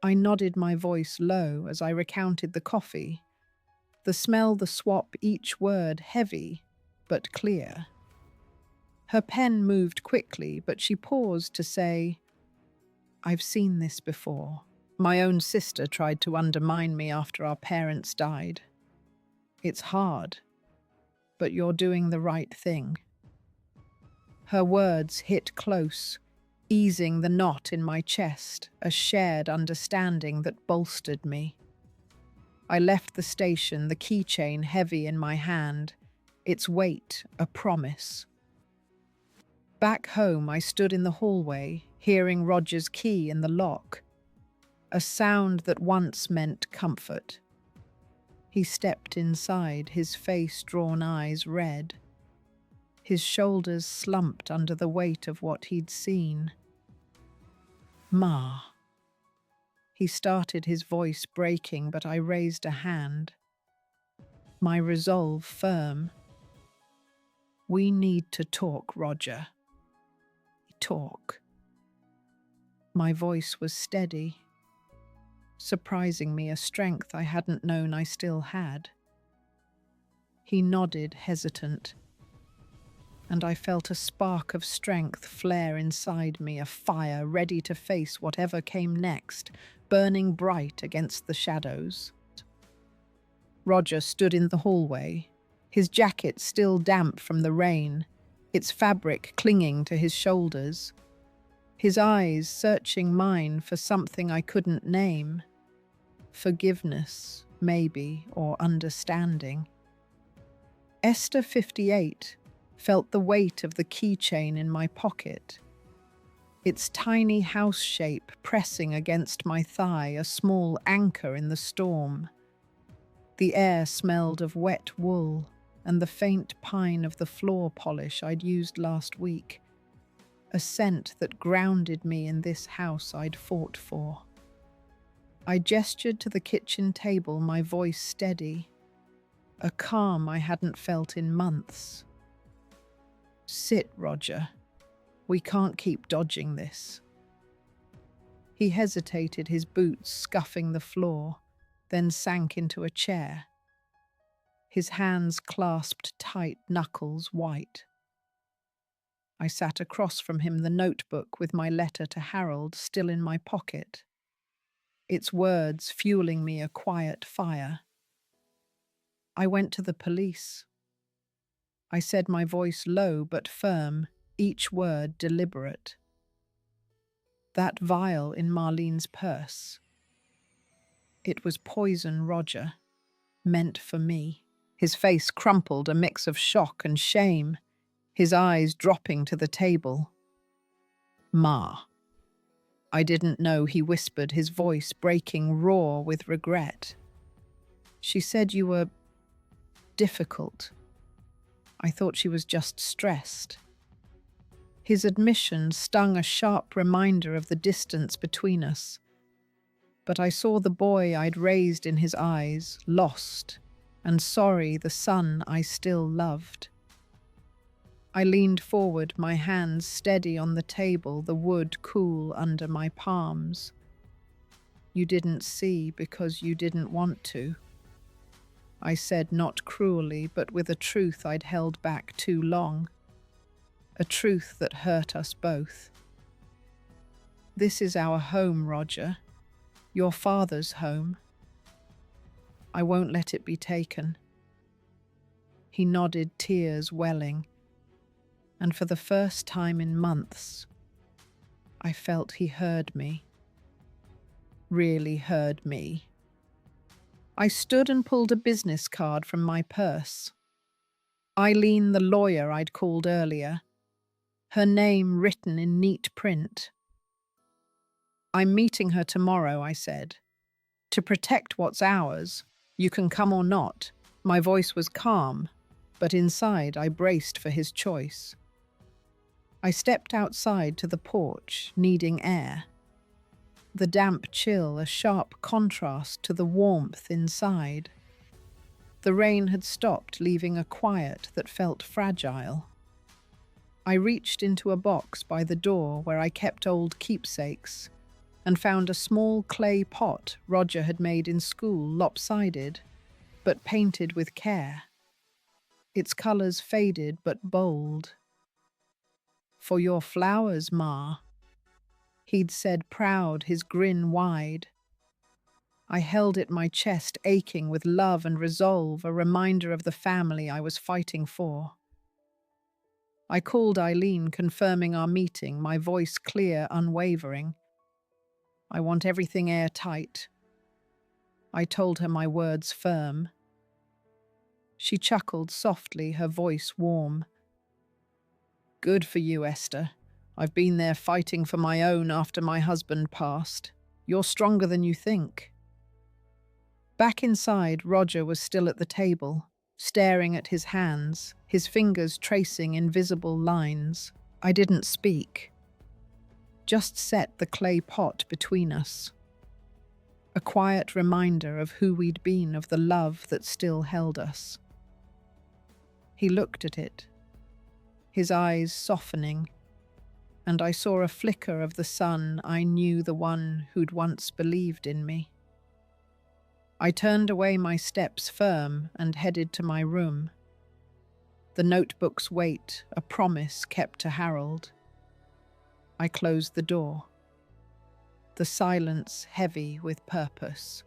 I nodded, my voice low as I recounted the coffee. The smell, the swap, each word heavy but clear. Her pen moved quickly, but she paused to say, I've seen this before. My own sister tried to undermine me after our parents died. It's hard, but you're doing the right thing. Her words hit close, easing the knot in my chest, a shared understanding that bolstered me. I left the station, the keychain heavy in my hand, its weight a promise. Back home, I stood in the hallway, hearing Roger's key in the lock, a sound that once meant comfort. He stepped inside, his face-drawn eyes red. His shoulders slumped under the weight of what he'd seen. "Ma." He started, his voice breaking, but I raised a hand, my resolve firm. "We need to talk, Roger. Talk." My voice was steady, surprising me, a strength I hadn't known I still had. He nodded, hesitant, and I felt a spark of strength flare inside me, a fire ready to face whatever came next, burning bright against the shadows. Roger stood in the hallway, his jacket still damp from the rain, its fabric clinging to his shoulders, his eyes searching mine for something I couldn't name. Forgiveness, maybe, or understanding. Esther 58 felt the weight of the keychain in my pocket, its tiny house shape pressing against my thigh, a small anchor in the storm. The air smelled of wet wool and the faint pine of the floor polish I'd used last week, a scent that grounded me in this house I'd fought for. I gestured to the kitchen table, my voice steady, a calm I hadn't felt in months. "Sit, Roger. We can't keep dodging this." He hesitated, his boots scuffing the floor, then sank into a chair, his hands clasped tight, knuckles white. I sat across from him, the notebook with my letter to Harold still in my pocket, its words fueling me a quiet fire. "I went to the police," I said, my voice low but firm, each word deliberate. "That vial in Marlene's purse. It was poison, Roger, meant for me." His face crumpled, a mix of shock and shame, his eyes dropping to the table. "Ma." I didn't know, he whispered, his voice breaking raw with regret. "She said you were difficult. I thought she was just stressed." His admission stung, a sharp reminder of the distance between us. But I saw the boy I'd raised in his eyes, lost and sorry, the son I still loved. I leaned forward, my hands steady on the table, the wood cool under my palms. "You didn't see because you didn't want to," I said, not cruelly, but with a truth I'd held back too long. A truth that hurt us both. "This is our home, Roger. Your father's home. I won't let it be taken." He nodded, tears welling, and for the first time in months, I felt he heard me. Really heard me. I stood and pulled a business card from my purse. Eileen, the lawyer I'd called earlier, her name written in neat print. "I'm meeting her tomorrow," I said. "To protect what's ours. You can come or not." My voice was calm, but inside I braced for his choice. I stepped outside to the porch, needing air. The damp chill, a sharp contrast to the warmth inside. The rain had stopped, leaving a quiet that felt fragile. I reached into a box by the door where I kept old keepsakes and found a small clay pot Roger had made in school, lopsided, but painted with care. Its colours faded but bold. "For your flowers, Ma," he'd said, proud, his grin wide. I held it, my chest aching with love and resolve, a reminder of the family I was fighting for. I called Eileen, confirming our meeting, my voice clear, unwavering. "I want everything airtight. I told her, my words firm. She chuckled softly, her voice warm. Good for you, Esther. I've been there fighting for my own after my husband passed. You're stronger than you think. Back inside, Roger was still at the table, staring at his hands, his fingers tracing invisible lines. I didn't speak. Just set the clay pot between us. A quiet reminder of who we'd been, of the love that still held us. He looked at it, his eyes softening, and I saw a flicker of the sun. I knew, the one who'd once believed in me. I turned away, my steps firm, and headed to my room. The notebook's weight, a promise kept to Harold. I closed the door. The silence heavy with purpose.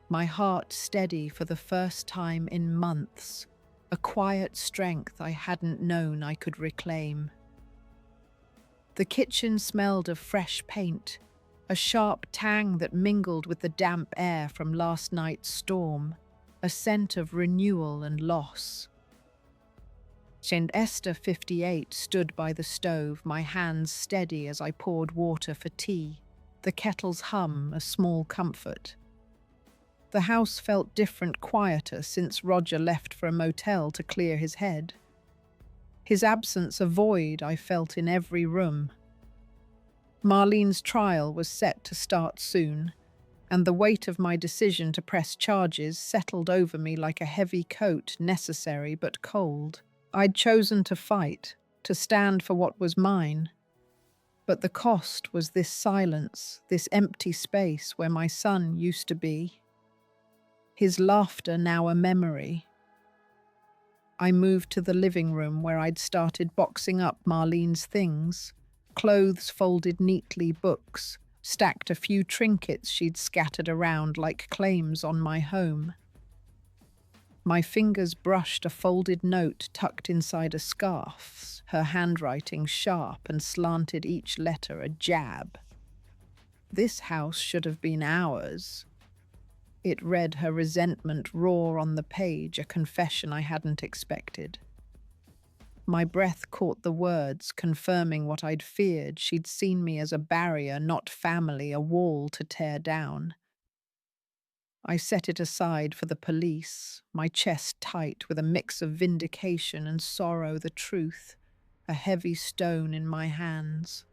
My heart steady for the first time in months. A quiet strength I hadn't known I could reclaim. The kitchen smelled of fresh paint, a sharp tang that mingled with the damp air from last night's storm, a scent of renewal and loss. And Esther, 58, stood by the stove, my hands steady as I poured water for tea, the kettle's hum a small comfort. The house felt different, quieter, since Roger left for a motel to clear his head. His absence a void I felt in every room. Marlene's trial was set to start soon, and the weight of my decision to press charges settled over me like a heavy coat, necessary but cold. I'd chosen to fight, to stand for what was mine. But the cost was this silence, this empty space where my son used to be. His laughter now a memory. I moved to the living room where I'd started boxing up Marlene's things, clothes folded neatly, books, stacked a few trinkets she'd scattered around like claims on my home. My fingers brushed a folded note tucked inside a scarf, her handwriting sharp and slanted, each letter a jab. This house should have been ours. It read, her resentment raw on the page, a confession I hadn't expected. My breath caught the words, confirming what I'd feared. She'd seen me as a barrier, not family, a wall to tear down. I set it aside for the police, my chest tight with a mix of vindication and sorrow, the truth, a heavy stone in my hands.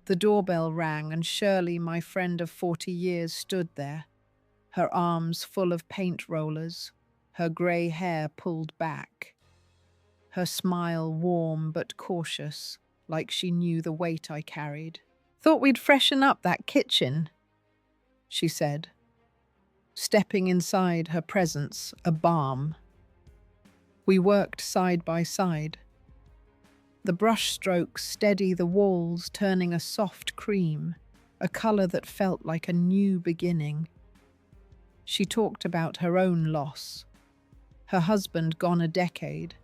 The doorbell rang, and Shirley, my friend of 40 years, stood there, her arms full of paint rollers, her grey hair pulled back, her smile warm but cautious, like she knew the weight I carried. "Thought we'd freshen up that kitchen," she said, stepping inside, her presence a balm. We worked side by side. The brush strokes steady the walls, turning a soft cream, a colour that felt like a new beginning. She talked about her own loss, her husband gone a decade,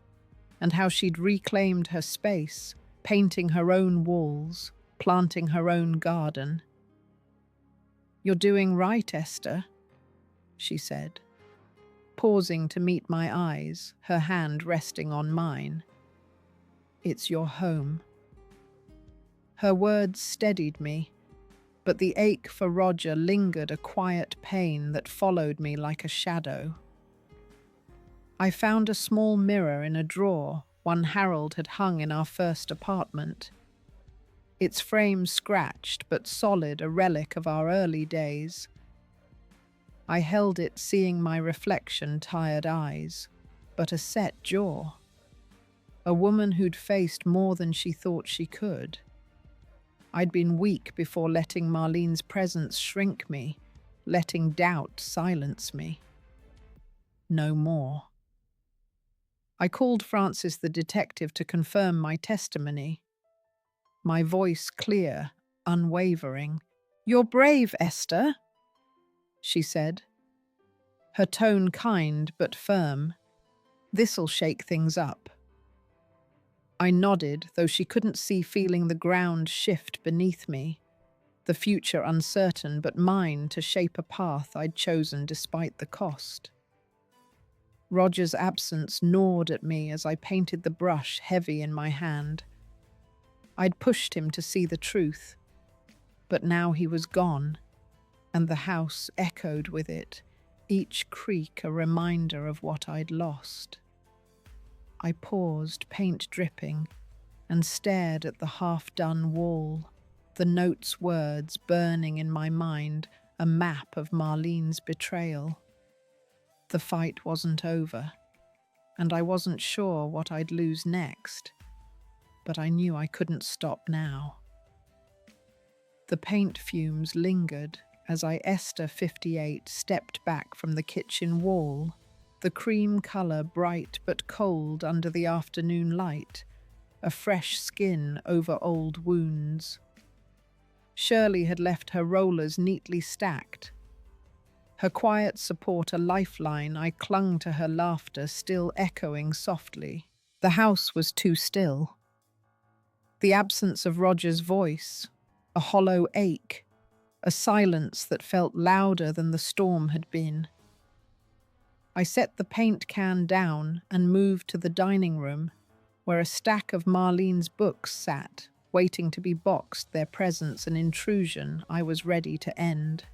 and how she'd reclaimed her space, painting her own walls, planting her own garden. "You're doing right, Esther," she said, pausing to meet my eyes, her hand resting on mine. "It's your home." Her words steadied me, but the ache for Roger lingered, a quiet pain that followed me like a shadow. I found a small mirror in a drawer, one Harold had hung in our first apartment. Its frame scratched but solid, a relic of our early days. I held it, seeing my reflection, tired eyes, but a set jaw. A woman who'd faced more than she thought she could. I'd been weak before letting Marlene's presence shrink me, letting doubt silence me. No more. I called Francis, the detective, to confirm my testimony. My voice clear, unwavering. "You're brave, Esther," she said, her tone kind but firm. "This'll shake things up." I nodded, though she couldn't see, feeling the ground shift beneath me. the future uncertain, but mine to shape a path I'd chosen despite the cost. Roger's absence gnawed at me as I painted the brush heavy in my hand. I'd pushed him to see the truth, but now he was gone, and the house echoed with it, each creak a reminder of what I'd lost. I paused, paint dripping, and stared at the half-done wall, the note's words burning in my mind, a map of Marlene's betrayal. The fight wasn't over, and I wasn't sure what I'd lose next, but I knew I couldn't stop now. The paint fumes lingered as Esther 58 stepped back from the kitchen wall, the cream colour bright but cold under the afternoon light, a fresh skin over old wounds. Shirley had left her rollers neatly stacked. Her quiet support a lifeline, I clung to her laughter still echoing softly. The house was too still. The absence of Roger's voice, a hollow ache, a silence that felt louder than the storm had been. I set the paint can down and moved to the dining room, where a stack of Marlene's books sat, waiting to be boxed, their presence an intrusion I was ready to end.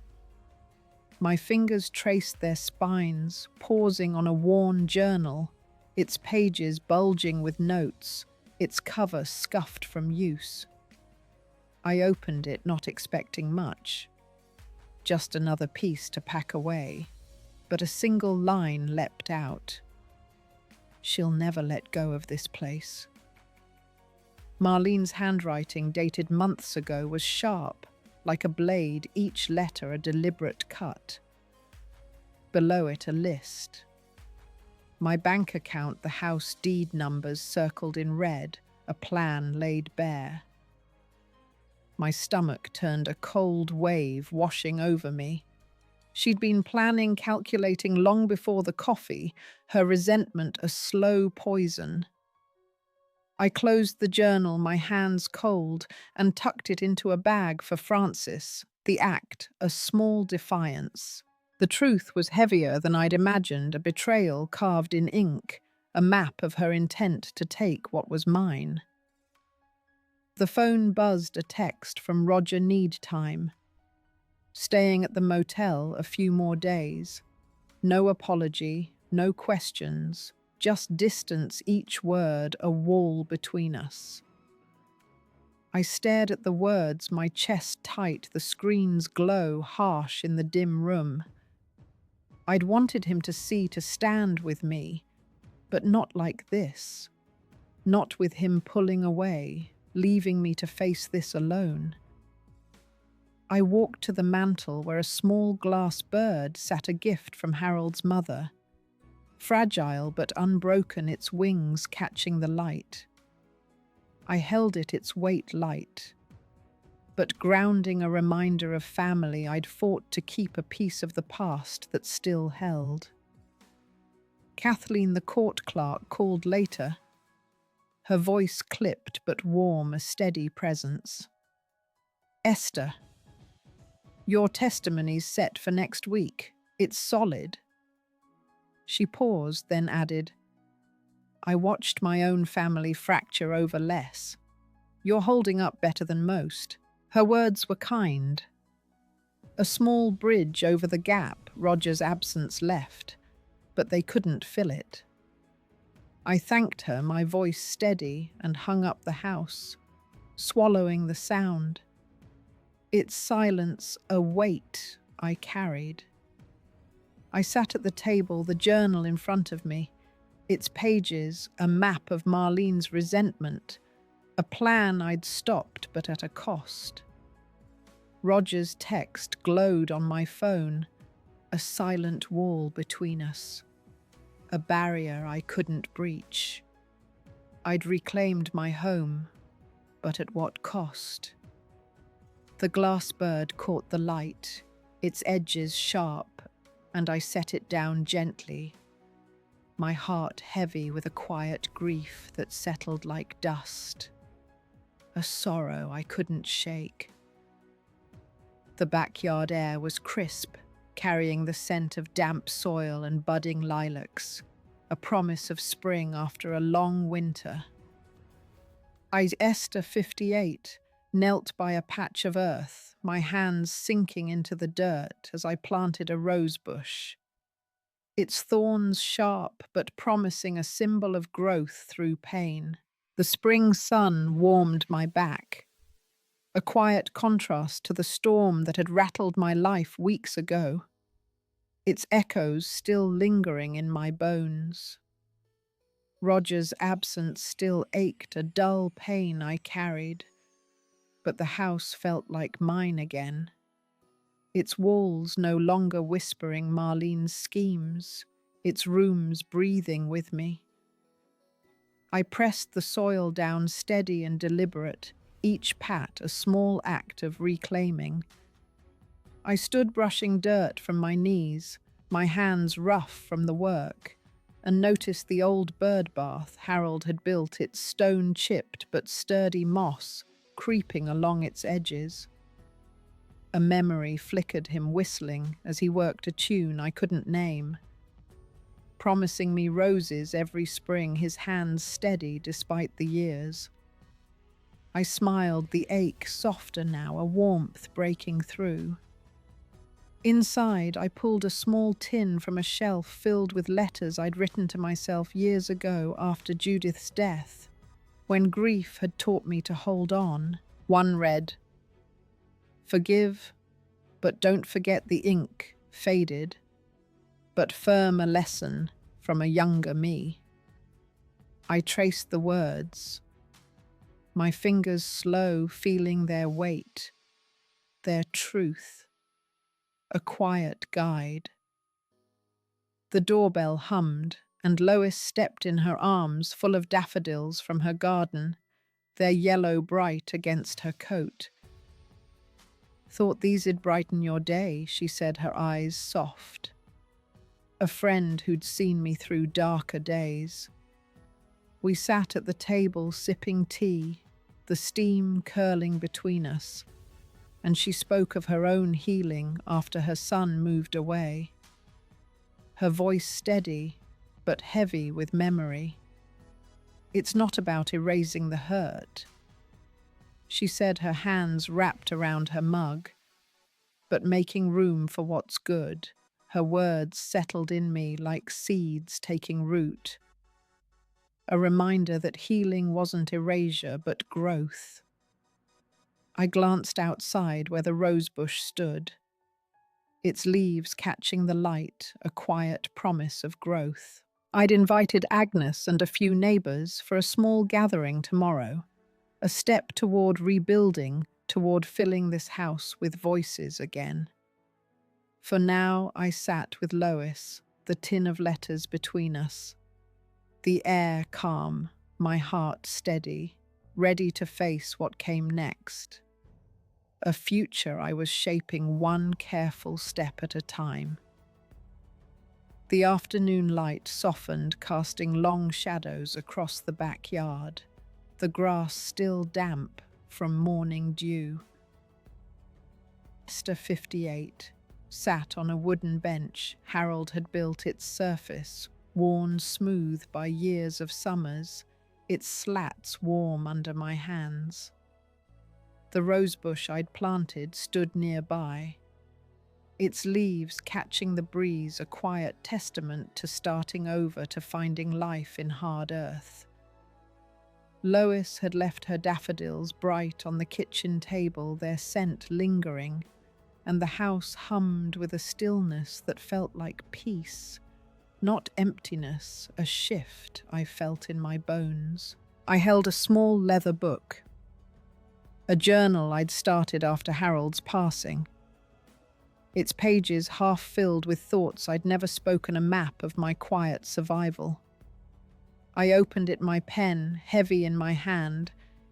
My fingers traced their spines, pausing on a worn journal, its pages bulging with notes, its cover scuffed from use. I opened it, not expecting much. Just another piece to pack away, but a single line leapt out. She'll never let go of this place. Marlene's handwriting, dated months ago, was sharp, like a blade, each letter a deliberate cut. Below it a list. My bank account, the house deed numbers circled in red, a plan laid bare. My stomach turned a cold wave washing over me. She'd been planning, calculating long before the coffee, her resentment a slow poison. I closed the journal, my hands cold, and tucked it into a bag for Francis, the act a small defiance. The truth was heavier than I'd imagined, a betrayal carved in ink, a map of her intent to take what was mine. The phone buzzed, a text from Roger. Need time. Staying at the motel a few more days. No apology, no questions, just distance, each word a wall between us. I stared at the words, my chest tight, the screen's glow harsh in the dim room. I'd wanted him to see, to stand with me, but not like this. Not with him pulling away, leaving me to face this alone. I walked to the mantel where a small glass bird sat, a gift from Harold's mother. Fragile but unbroken, its wings catching the light. I held it, its weight light, but grounding, a reminder of family I'd fought to keep, a piece of the past that still held. Kathleen, the court clerk, called later. Her voice clipped but warm, a steady presence. Esther, your testimony's set for next week. It's solid. She paused, then added, I watched my own family fracture over less. You're holding up better than most. Her words were kind. A small bridge over the gap Roger's absence left, but they couldn't fill it. I thanked her, my voice steady, and hung up the house, swallowing the sound. Its silence a weight I carried. I sat at the table, the journal in front of me, its pages a map of Marlene's resentment, a plan I'd stopped but at a cost. Roger's text glowed on my phone, a silent wall between us, a barrier I couldn't breach. I'd reclaimed my home, but at what cost? The glass bird caught the light, its edges sharp, and I set it down gently, my heart heavy with a quiet grief that settled like dust, a sorrow I couldn't shake. The backyard air was crisp, carrying the scent of damp soil and budding lilacs, a promise of spring after a long winter. Esther, 58, knelt by a patch of earth, my hands sinking into the dirt as I planted a rose bush. Its thorns sharp but promising a symbol of growth through pain. The spring sun warmed my back, a quiet contrast to the storm that had rattled my life weeks ago, its echoes still lingering in my bones. Roger's absence still ached, a dull pain I carried, but the house felt like mine again, its walls no longer whispering Marlene's schemes, its rooms breathing with me. I pressed the soil down steady and deliberate, each pat a small act of reclaiming. I stood brushing dirt from my knees, my hands rough from the work, and noticed the old bird bath Harold had built, its stone-chipped but sturdy moss creeping along its edges. A memory flickered him whistling as he worked a tune I couldn't name, promising me roses every spring, his hands steady despite the years. I smiled, the ache softer now, a warmth breaking through. Inside, I pulled a small tin from a shelf filled with letters I'd written to myself years ago after Judith's death, when grief had taught me to hold on. One read, "Forgive, but don't forget the ink, faded, but firm a lesson from a younger me." I traced the words, my fingers slow, feeling their weight, their truth, a quiet guide. The doorbell hummed, and Lois stepped in her arms full of daffodils from her garden, their yellow bright against her coat. "Thought these'd brighten your day," she said, her eyes soft. A friend who'd seen me through darker days. We sat at the table sipping tea, the steam curling between us, and she spoke of her own healing after her son moved away. Her voice steady, but heavy with memory. "It's not about erasing the hurt," she said, her hands wrapped around her mug, "but making room for what's good." Her words settled in me like seeds taking root, a reminder that healing wasn't erasure, but growth. I glanced outside where the rosebush stood, its leaves catching the light, a quiet promise of growth. I'd invited Agnes and a few neighbours for a small gathering tomorrow, a step toward rebuilding, toward filling this house with voices again. For now I sat with Lois, the tin of letters between us, the air calm, my heart steady, ready to face what came next. A future I was shaping one careful step at a time. The afternoon light softened, casting long shadows across the backyard, the grass still damp from morning dew. Esther, 58, sat on a wooden bench Harold had built, its surface worn smooth by years of summers, its slats warm under my hands. The rosebush I'd planted stood nearby, its leaves catching the breeze, a quiet testament to starting over, to finding life in hard earth. Lois had left her daffodils bright on the kitchen table, their scent lingering, and the house hummed with a stillness that felt like peace, not emptiness, a shift I felt in my bones. I held a small leather book, a journal I'd started after Harold's passing, its pages half filled with thoughts I'd never spoken, a map of my quiet survival. I opened it, my pen heavy in my hand,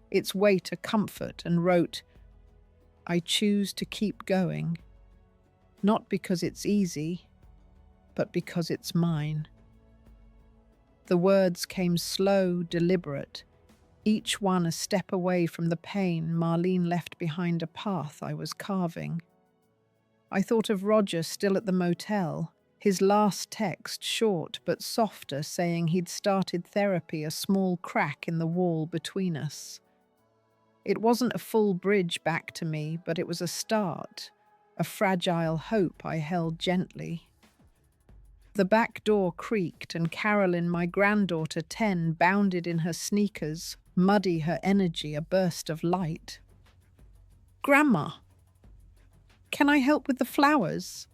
its weight a comfort, and wrote, "I choose to keep going, not because it's easy, but because it's mine." The words came slow, deliberate, each one a step away from the pain Marlene left behind, a path I was carving. I thought of Roger still at the motel, his last text short but softer, saying he'd started therapy, a small crack in the wall between us. It wasn't a full bridge back to me, but it was a start, a fragile hope I held gently. The back door creaked and Carolyn, my granddaughter 10, bounded in her sneakers, muddy her energy, a burst of light. "Grandma, can I help with the flowers?"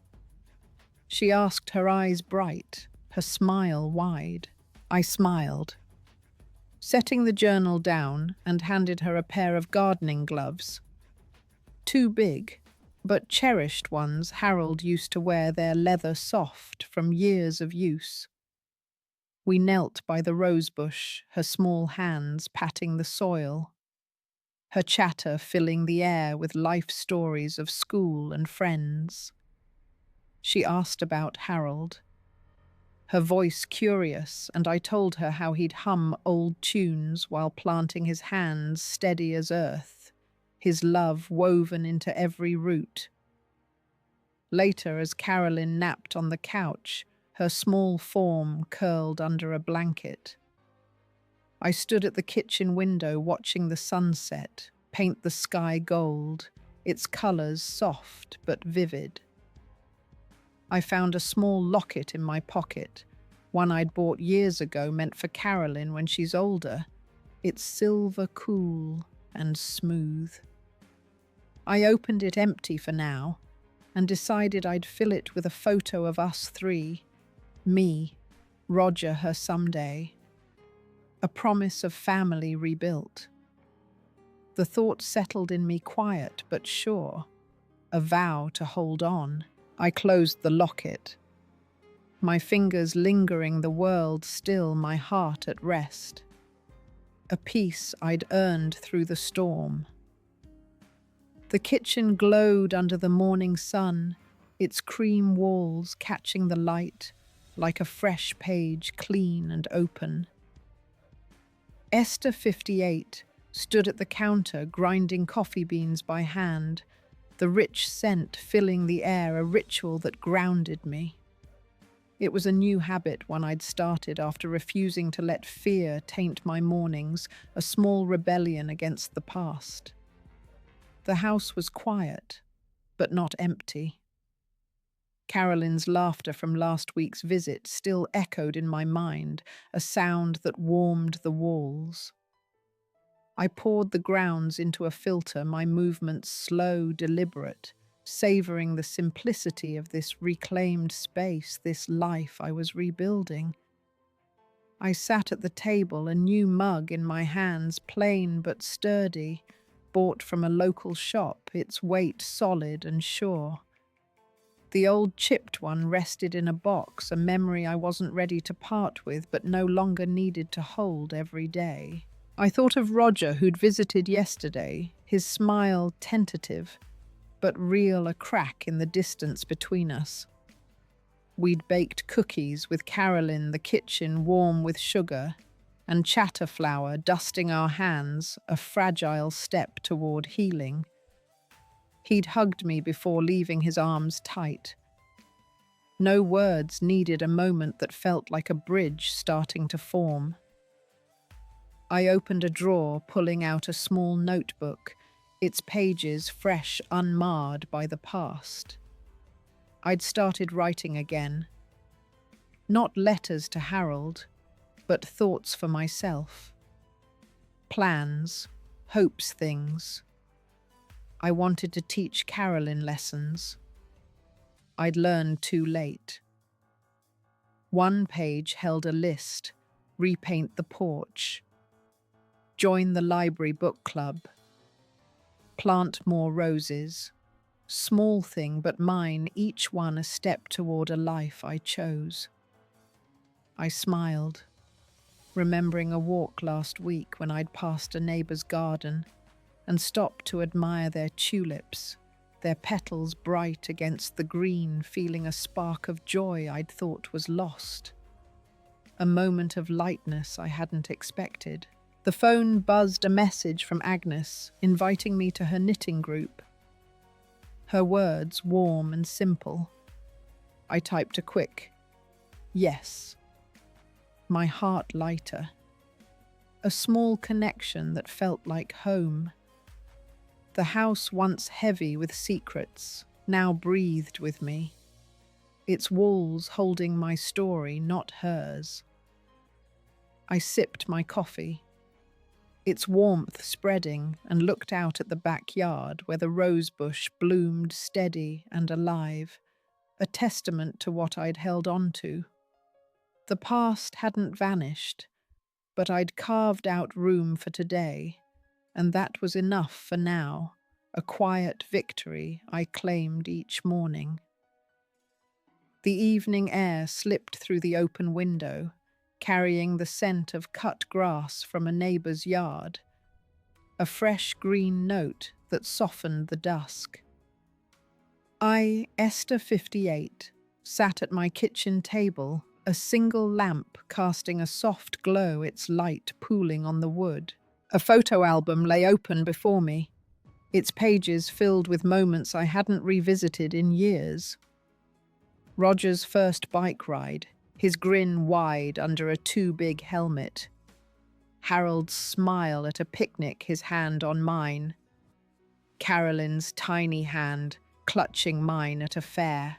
She asked, her eyes bright, her smile wide. I smiled, setting the journal down, and handed her a pair of gardening gloves. Too big, but cherished ones Harold used to wear, their leather soft from years of use. We knelt by the rosebush, her small hands patting the soil, her chatter filling the air with life stories of school and friends. She asked about Harold, her voice curious, and I told her how he'd hum old tunes while planting his hands steady as earth, his love woven into every root. Later, as Carolyn napped on the couch, her small form curled under a blanket, I stood at the kitchen window watching the sunset paint the sky gold, its colors soft but vivid. I found a small locket in my pocket, one I'd bought years ago, meant for Carolyn when she's older. It's silver cool and smooth. I opened it empty for now and decided I'd fill it with a photo of us three, me, Roger, her someday. A promise of family rebuilt. The thought settled in me quiet but sure, a vow to hold on. I closed the locket, my fingers lingering the world still, my heart at rest. A peace I'd earned through the storm. The kitchen glowed under the morning sun, its cream walls catching the light like a fresh page, clean and open. Esther, 58, stood at the counter grinding coffee beans by hand, the rich scent filling the air, a ritual that grounded me. It was a new habit, one I'd started after refusing to let fear taint my mornings, a small rebellion against the past. The house was quiet, but not empty. Carolyn's laughter from last week's visit still echoed in my mind, a sound that warmed the walls. I poured the grounds into a filter, my movements slow, deliberate, savoring the simplicity of this reclaimed space, this life I was rebuilding. I sat at the table, a new mug in my hands, plain but sturdy, bought from a local shop, its weight solid and sure. The old chipped one rested in a box, a memory I wasn't ready to part with but no longer needed to hold every day. I thought of Roger, who'd visited yesterday, his smile tentative, but real, a crack in the distance between us. We'd baked cookies with Carolyn, the kitchen warm with sugar, and chatter flour dusting our hands, a fragile step toward healing. He'd hugged me before leaving, his arms tight. No words needed, a moment that felt like a bridge starting to form. I opened a drawer, pulling out a small notebook, its pages fresh, unmarred by the past. I'd started writing again. Not letters to Harold, but thoughts for myself. Plans, hopes, things. I wanted to teach Carolyn lessons. I'd learned too late. One page held a list: repaint the porch, join the library book club, plant more roses. Small thing, but mine, each one a step toward a life I chose. I smiled, remembering a walk last week when I'd passed a neighbor's garden and stopped to admire their tulips, their petals bright against the green, feeling a spark of joy I'd thought was lost. A moment of lightness I hadn't expected. The phone buzzed, a message from Agnes, inviting me to her knitting group. her words warm and simple. I typed a quick, yes. My heart lighter. A small connection that felt like home. The house once heavy with secrets, now breathed with me. Its walls holding my story, not hers. I sipped my coffee, its warmth spreading, and looked out at the backyard where the rosebush bloomed steady and alive, a testament to what I'd held on to. The past hadn't vanished, but I'd carved out room for today, and that was enough for now, a quiet victory I claimed each morning. The evening air slipped through the open window, carrying the scent of cut grass from a neighbour's yard, a fresh green note that softened the dusk. I, Esther 58, sat at my kitchen table, a single lamp casting a soft glow, its light pooling on the wood. A photo album lay open before me, its pages filled with moments I hadn't revisited in years. Roger's first bike ride, his grin wide under a too big helmet. Harold's smile at a picnic, his hand on mine. Carolyn's tiny hand clutching mine at a fair.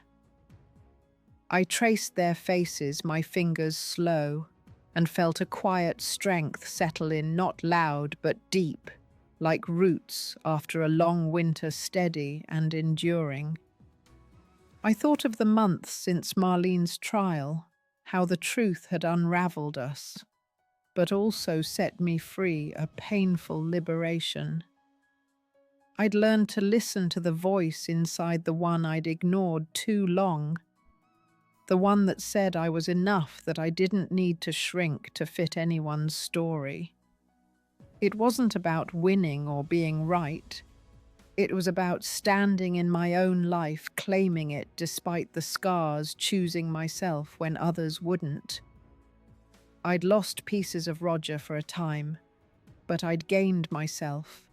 I traced their faces, my fingers slow, and felt a quiet strength settle in, not loud but deep, like roots after a long winter, steady and enduring. I thought of the months since Marlene's trial, how the truth had unraveled us, but also set me free, a painful liberation. I'd learned to listen to the voice inside the one I'd ignored too long, the one that said I was enough, that I didn't need to shrink to fit anyone's story. It wasn't about winning or being right. It was about standing in my own life, claiming it despite the scars, choosing myself when others wouldn't. I'd lost pieces of Roger for a time, but I'd gained myself,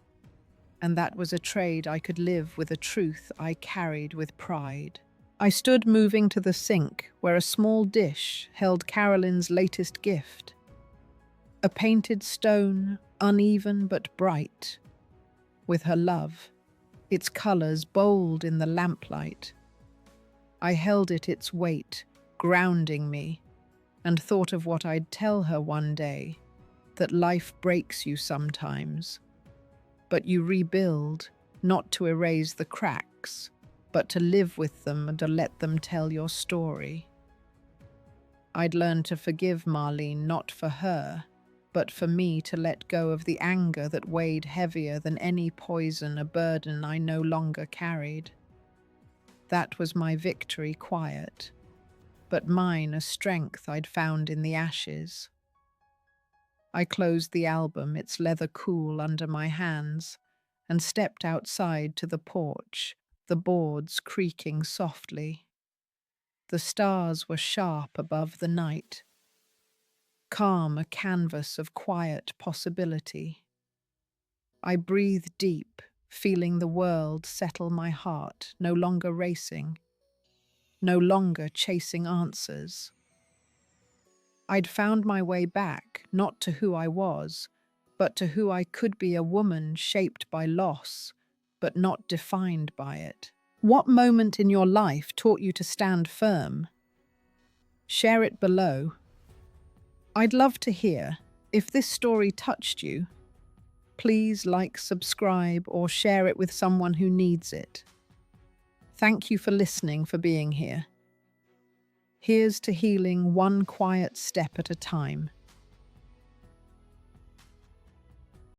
and that was a trade I could live with, a truth I carried with pride. I stood moving to the sink where a small dish held Carolyn's latest gift. A painted stone, uneven but bright, with her love, its colours bold in the lamplight. I held it, its weight, grounding me, and thought of what I'd tell her one day, that life breaks you sometimes, but you rebuild, not to erase the cracks, but to live with them and to let them tell your story. I'd learned to forgive Marlene, not for her, but for me, to let go of the anger that weighed heavier than any poison, a burden I no longer carried. That was my victory, quiet, but mine a strength I'd found in the ashes. I closed the album, its leather cool under my hands, and stepped outside to the porch, the boards creaking softly. The stars were sharp above the night, calm, a canvas of quiet possibility. I breathed deep, feeling the world settle my heart, no longer racing, no longer chasing answers. I'd found my way back, not to who I was, but to who I could be, a woman shaped by loss, but not defined by it. What moment in your life taught you to stand firm? Share it below. I'd love to hear. If this story touched you, please like, subscribe, or share it with someone who needs it. Thank you for listening, for being here. Here's to healing one quiet step at a time.